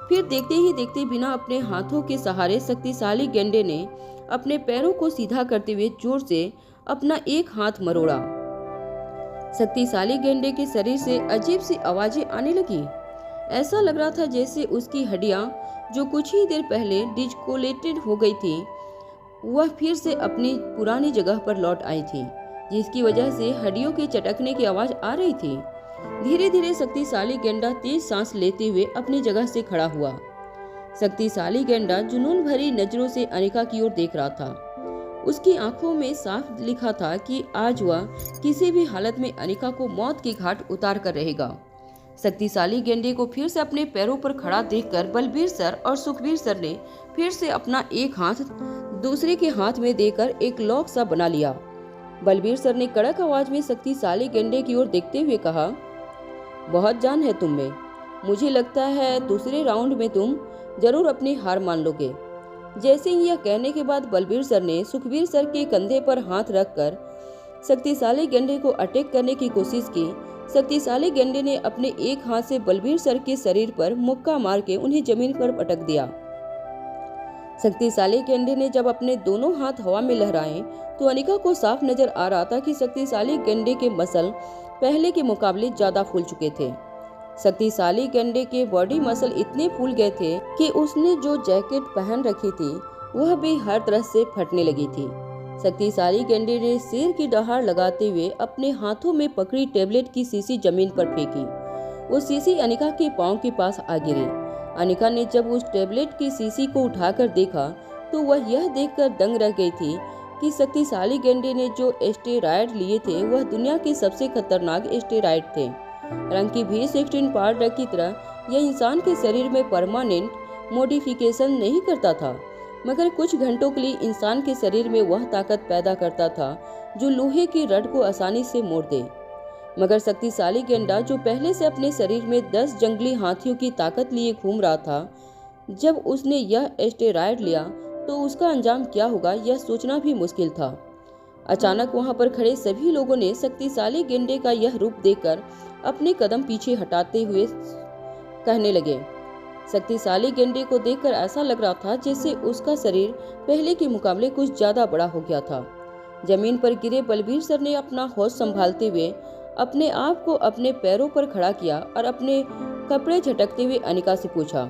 फिर देखते ही देखते बिना अपने हाथों के सहारे शक्तिशाली गेंडे ने अपने पैरों को सीधा करते हुए जोर से अपना एक हाथ मरोड़ा। शक्तिशाली गेंडे के शरीर से अजीब सी आवाजें आने लगी। ऐसा लग रहा था जैसे उसकी हड्डियां जो कुछ ही देर पहले डिस्कोलेटेड हो गई थी, वह फिर से अपनी पुरानी जगह पर लौट आई थी, जिसकी वजह से हड्डियों के चटकने की आवाज आ रही थी। धीरे धीरे शक्तिशाली गेंडा तेज सांस लेते हुए अपनी जगह से खड़ा हुआ। शक्तिशाली गेंडा जुनून भरी नजरों से अनिका की ओर देख रहा था। उसकी आंखों में साफ लिखा था कि आज वह किसी भी हालत में अनिका को मौत की घाट उतार कर रहेगा। शक्तिशाली गेंडे को फिर से अपने पैरों पर खड़ा देखकर बलबीर सर और सुखबीर सर ने फिर से अपना एक हाथ दूसरे के हाथ में देकर एक लॉक सा बना लिया। बलबीर सर ने कड़क आवाज में शक्तिशाली गेंडे की ओर देखते हुए कहा, बहुत जान है तुम में, मुझे लगता है दूसरे राउंड में तुम जरूर अपनी हार मान लोगे। जैसे ही यह कहने के बाद बलबीर सर ने सुखबीर सर के कंधे पर हाथ रखकर शक्तिशाली गेंडे को अटैक करने की कोशिश की। शक्तिशाली गेंडे ने अपने एक हाथ से बलबीर सर के शरीर पर मुक्का मार के उन्हें जमीन पर पटक दिया। शक्तिशाली गेंडे ने जब अपने दोनों हाथ हवा में लहराए तो अनिका को साफ नजर आ रहा था कि शक्तिशाली गेंडे के मसल पहले के मुकाबले ज्यादा फूल चुके थे। शक्तिशाली गेंडे के बॉडी मसल इतने फूल गए थे कि उसने जो जैकेट पहन रखी थी वह भी हर तरह से फटने लगी थी। शक्तिशाली गेंडे ने सिर की दहाड़ लगाते हुए अपने हाथों में पकड़ी टेबलेट की शीशी जमीन पर फेंकी। वो शीशी अनिका के पांव के पास आ गिरी। अनिका ने जब उस टेबलेट की शीशी को उठाकर देखा तो वह यह देखकर दंग रह गई थी कि शक्तिशाली गेंडे ने जो स्टेरॉयड लिए थे वह दुनिया के सबसे खतरनाक स्टेरॉयड थे। रंग की B16 पाउडर की तरह यह इंसान के शरीर में परमानेंट मॉडिफिकेशन नहीं करता था, मगर कुछ घंटों के लिए इंसान के शरीर में वह ताकत पैदा करता था जो लोहे की रड को आसानी से मोड़ दे। मगर शक्तिशाली गेंडा जो पहले से अपने शरीर में 10 जंगली हाथियों की ताकत लिए घूम रहा था, जब उसने यह स्टेरॉयड लिया तो उसका अंजाम क्या होगा यह सोचना भी मुश्किल था। अचानक वहां पर खड़े सभी लोगों ने शक्तिशाली गेंडे का यह रूप देखकर अपने कदम पीछे हटाते हुए कहने लगे। शक्तिशाली गेंडे को देखकर ऐसा लग रहा था जैसे उसका शरीर पहले के मुकाबले कुछ ज्यादा बड़ा हो गया था। जमीन पर गिरे बलबीर सर ने अपना होश संभालते हुए अपने आप को अपने पैरों पर खड़ा किया और अपने कपड़े झटकते हुए अनिका से पूछा,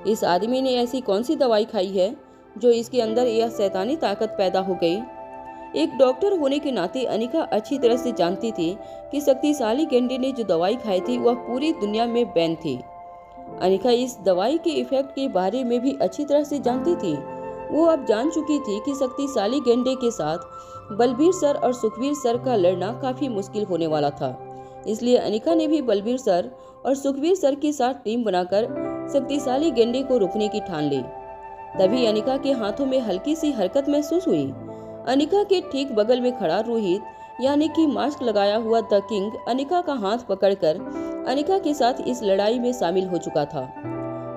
इस आदमी ने ऐसी कौन सी दवाई खाई है जो इसके अंदर यह शैतानी ताकत पैदा हो गई। एक डॉक्टर होने के नाते अनिका अच्छी तरह से जानती थी कि शक्तिशाली गेंडे ने जो दवाई खाई थी वह पूरी दुनिया में बैन थी। अनिका इस दवाई के इफेक्ट के बारे में भी अच्छी तरह से जानती थी। वो अब जान चुकी थी कि शक्तिशाली गेंडे के साथ बलबीर सर और सुखवीर सर का लड़ना काफी मुश्किल होने वाला था। इसलिए अनिका ने भी बलबीर सर और सुखवीर सर के साथ टीम बनाकर शक्तिशाली गेंडे को रोकने की ठान ली। तभी अनिका के हाथों में हल्की सी हरकत महसूस हुई। अनिका के ठीक बगल में खड़ा रोहित यानी कि मास्क लगाया हुआ द किंग अनिका का हाथ पकड़कर अनिका के साथ इस लड़ाई में शामिल हो चुका था।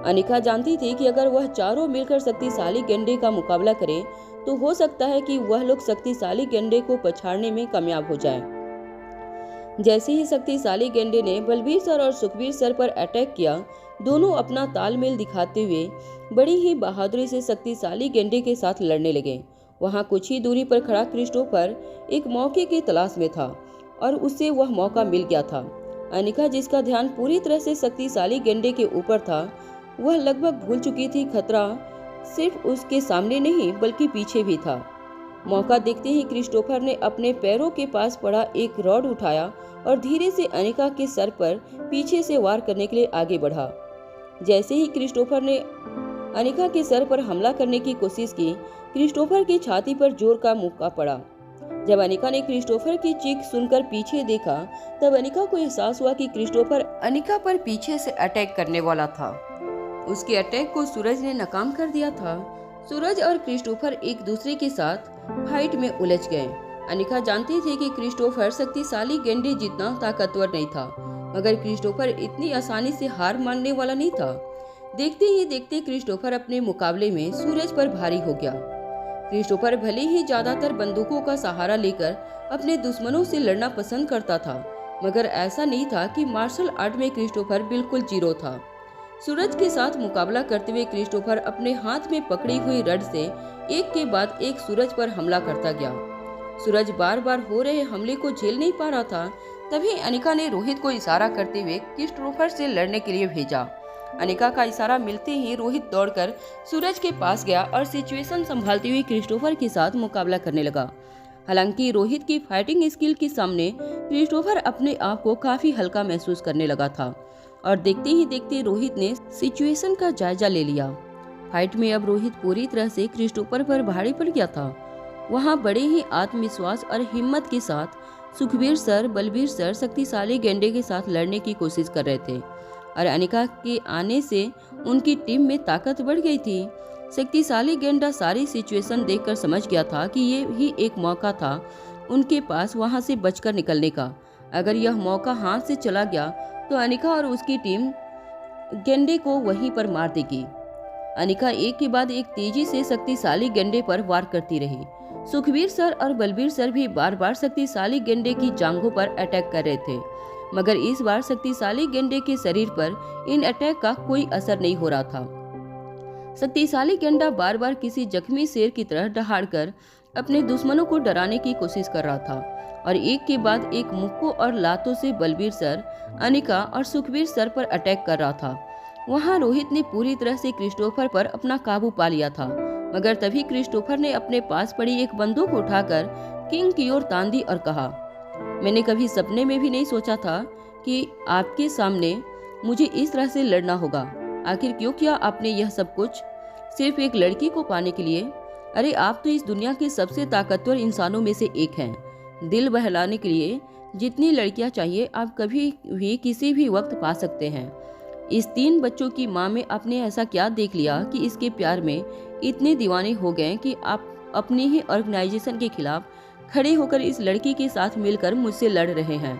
अनिका जानती थी कि अगर वह चारों मिलकर शक्तिशाली गेंडे का मुकाबला करें तो हो सकता है कि वह लोग शक्तिशाली गेंडे को पछाड़ने में कामयाब हो जाएं। जैसे ही शक्तिशाली गेंडे ने बलबीर सर और सुखवीर सर पर अटैक किया, दोनों अपना तालमेल दिखाते हुए बड़ी ही बहादुरी से शक्तिशाली गेंडे के साथ लड़ने लगे। वहां कुछ ही दूरी पर खड़ा क्रिस्टोफर एक मौके की तलाश में था और उसे वह मौका मिल गया था। अनिका, जिसका ध्यान पूरी तरह से शक्तिशाली गेंडे के ऊपर था, वह लगभग भूल चुकी थी खतरा सिर्फ उसके सामने नहीं बल्कि पीछे भी था। मौका देखते ही क्रिस्टोफर ने अपने पैरों के पास पड़ा एक रॉड उठाया और धीरे से अनिका के सर पर पीछे से वार करने के लिए आगे बढ़ा। जैसे ही क्रिस्टोफर ने अनिका के सर पर हमला करने की कोशिश की, क्रिस्टोफर की छाती पर जोर का मुक्का पड़ा। जब अनिका ने क्रिस्टोफर की चीख सुनकर पीछे देखा, तब अनिका को एहसास हुआ कि क्रिस्टोफर अनिका पर पीछे से अटैक करने वाला था। उसके अटैक को सूरज ने नाकाम कर दिया था। सूरज और क्रिस्टोफर एक दूसरे के साथ फाइट में उलझ गए। अनिका जानती थी कि क्रिस्टोफर शक्तिशाली गेंडे जितना ताकतवर नहीं था, मगर क्रिस्टोफर इतनी आसानी से हार मानने वाला नहीं था। देखते ही देखते क्रिस्टोफर अपने मुकाबले में सूरज पर भारी हो गया। क्रिस्टोफर भले ही ज्यादातर बंदूकों का सहारा लेकर अपने दुश्मनों से लड़ना पसंद करता था, मगर ऐसा नहीं था कि मार्शल आर्ट में क्रिस्टोफर बिल्कुल जीरो था। सूरज के साथ मुकाबला करते हुए क्रिस्टोफर अपने हाथ में पकड़ी हुई रड से एक के बाद एक सूरज पर हमला करता गया। सूरज बार बार हो रहे हमले को झेल नहीं पा रहा था। तभी अनिका ने रोहित को इशारा करते हुए क्रिस्टोफर से लड़ने के लिए भेजा। अनिका का इशारा मिलते ही रोहित दौड़कर सूरज के पास गया और सिचुएशन संभालते हुए क्रिस्टोफर के साथ मुकाबला करने लगा। हालांकि रोहित की फाइटिंग स्किल के सामने क्रिस्टोफर अपने आप को काफी हल्का महसूस करने लगा था और देखते ही देखते रोहित ने सिचुएशन का जायजा ले लिया। फाइट में अब रोहित पूरी तरह से क्रिस्टोफर पर भारी पड़ गया था। वहां बड़े ही आत्मविश्वास और हिम्मत के साथ सुखवीर सर, बलबीर सर शक्तिशाली गेंडे के साथ लड़ने की कोशिश कर रहे थे और अनिका के आने से उनकी टीम में ताकत बढ़ गई थी। शक्तिशाली गेंडा सारी सिचुएशन देखकर समझ गया था कि ये ही एक मौका था उनके पास वहां से बचकर निकलने का। अगर यह मौका हाथ से चला गया तो अनिका और उसकी टीम गेंडे को वहीं पर मार देगी। अनिका एक के बाद एक तेजी से शक्तिशाली गेंडे पर वार करती रही। सुखवीर सर और बलबीर सर भी बार बार शक्तिशाली गेंडे की जांघों पर अटैक कर रहे थे, मगर इस बार शक्तिशाली गेंडे के शरीर पर इन अटैक का कोई असर नहीं हो रहा था। शक्तिशाली गेंडा बार बार किसी जख्मी शेर की तरह दहाड़कर अपने दुश्मनों को डराने की कोशिश कर रहा था और एक के बाद एक मुक्कों और लातों से बलबीर सर, अनिका और सुखवीर सर पर अटैक कर रहा था। वहां रोहित ने पूरी तरह से क्रिस्टोफर पर अपना काबू पा लिया था, मगर तभी क्रिस्टोफर ने अपने पास पड़ी एक बंदूक उठाकर किंग की ओर तान दी और कहा, मैंने कभी सपने में भी नहीं सोचा था कि आपके सामने मुझे इस तरह से लड़ना होगा। आखिर क्यों किया आपने यह सब कुछ सिर्फ एक लड़की को पाने के लिए? अरे आप तो इस दुनिया के सबसे ताकतवर इंसानों में से एक हैं। दिल बहलाने के लिए जितनी लड़कियां चाहिए आप कभी भी किसी भी वक्त पा सकते हैं। इस 3 बच्चों की माँ में आपने ऐसा क्या देख लिया कि इसके प्यार में इतने दीवाने हो गए कि आप अपनी ही ऑर्गेनाइजेशन के खिलाफ खड़े होकर इस लड़की के साथ मिलकर मुझसे लड़ रहे हैं।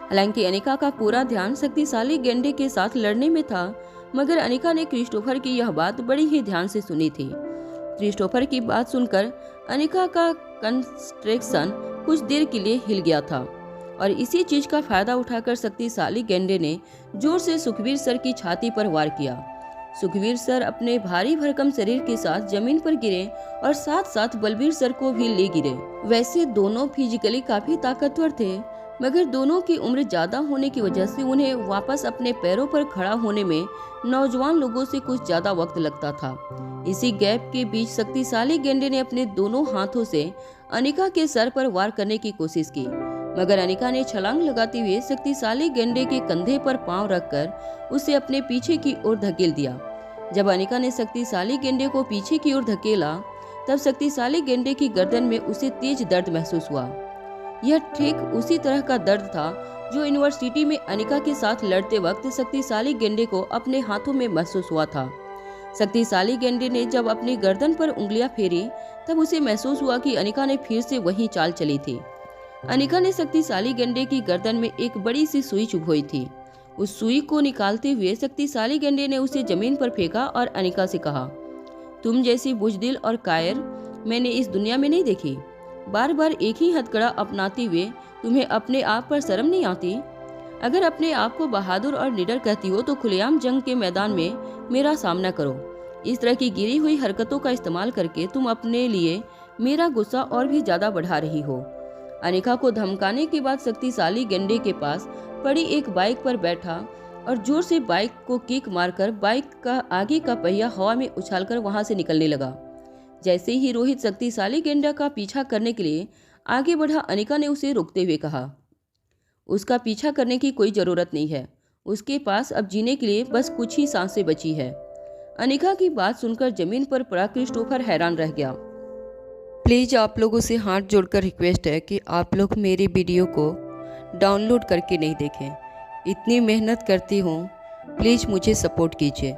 हालांकि अनिका का पूरा ध्यान शक्तिशाली गेंडे के साथ लड़ने में था, मगर अनिका ने क्रिस्टोफर की यह बात बड़ी ही ध्यान से सुनी थी। क्रिस्टोफर की बात सुनकर अनिका का कंसंट्रेशन कुछ देर के लिए हिल गया था और इसी चीज का फायदा उठाकर शक्तिशाली गेंडे ने जोर से सुखवीर सर की छाती पर वार किया। सुखवीर सर अपने भारी भरकम शरीर के साथ जमीन पर गिरे और साथ साथ बलबीर सर को भी ले गिरे। वैसे दोनों फिजिकली काफी ताकतवर थे, मगर दोनों की उम्र ज़्यादा होने की वजह से उन्हें वापस अपने पैरों पर खड़ा होने में नौजवान लोगों से कुछ ज़्यादा वक्त लगता था। इसी गैप के बीच शक्तिशाली गेंडे ने अपने दोनों हाथों से अनिका के सर पर वार करने की कोशिश की, मगर अनिका ने छलांग लगाते हुए शक्तिशाली गेंडे के कंधे पर पांव रखकर उसे अपने पीछे की ओर धकेल दिया। जब अनिका ने शक्तिशाली गेंडे को पीछे की ओर धकेला, तब शक्तिशाली गेंडे की गर्दन में उसे तेज दर्द महसूस हुआ। यह ठीक उसी तरह का दर्द था जो यूनिवर्सिटी में अनिका के साथ लड़ते वक्त शक्तिशाली गेंडे को अपने हाथों में महसूस हुआ था। शक्तिशाली गेंडे ने जब अपनी गर्दन पर उंगलियां फेरी, तब उसे महसूस हुआ कि अनिका ने फिर से वही चाल चली थी। अनिका ने शक्तिशाली गेंडे की गर्दन में एक बड़ी सी सुई चुभोई थी। उस सुई को निकालते हुए शक्तिशाली गेंडे ने उसे जमीन पर फेंका और अनिका से कहा, तुम जैसी बुजदिल और कायर मैंने इस दुनिया में नहीं देखी। बार बार एक ही हथकड़ा अपनाते हुए तुम्हें अपने आप पर शर्म नहीं आती? अगर अपने आप को बहादुर और निडर कहती हो तो खुलेआम जंग के मैदान में मेरा सामना करो। इस तरह की गिरी हुई हरकतों का इस्तेमाल करके तुम अपने लिए मेरा गुस्सा और भी ज्यादा बढ़ा रही हो। अनिका को धमकाने के बाद शक्तिशाली गेंडे के पास पड़ी एक बाइक पर बैठा और जोर से बाइक को किक मारकर बाइक का आगे का पहिया हवा में उछालकर वहां से निकलने लगा। जैसे ही रोहित शक्तिशाली गेंडा का पीछा करने के लिए आगे बढ़ा, अनिका ने उसे रोकते हुए कहा, उसका पीछा करने की कोई जरूरत नहीं है। उसके पास अब जीने के लिए बस कुछ ही सांसें बची है। अनिका की बात सुनकर जमीन पर पड़ा क्रिस्टोफर हैरान रह गया। प्लीज़ आप लोगों से हाथ जोड़कर रिक्वेस्ट है कि आप लोग मेरी वीडियो को डाउनलोड करके नहीं देखें। इतनी मेहनत करती हूँ, प्लीज़ मुझे सपोर्ट कीजिए।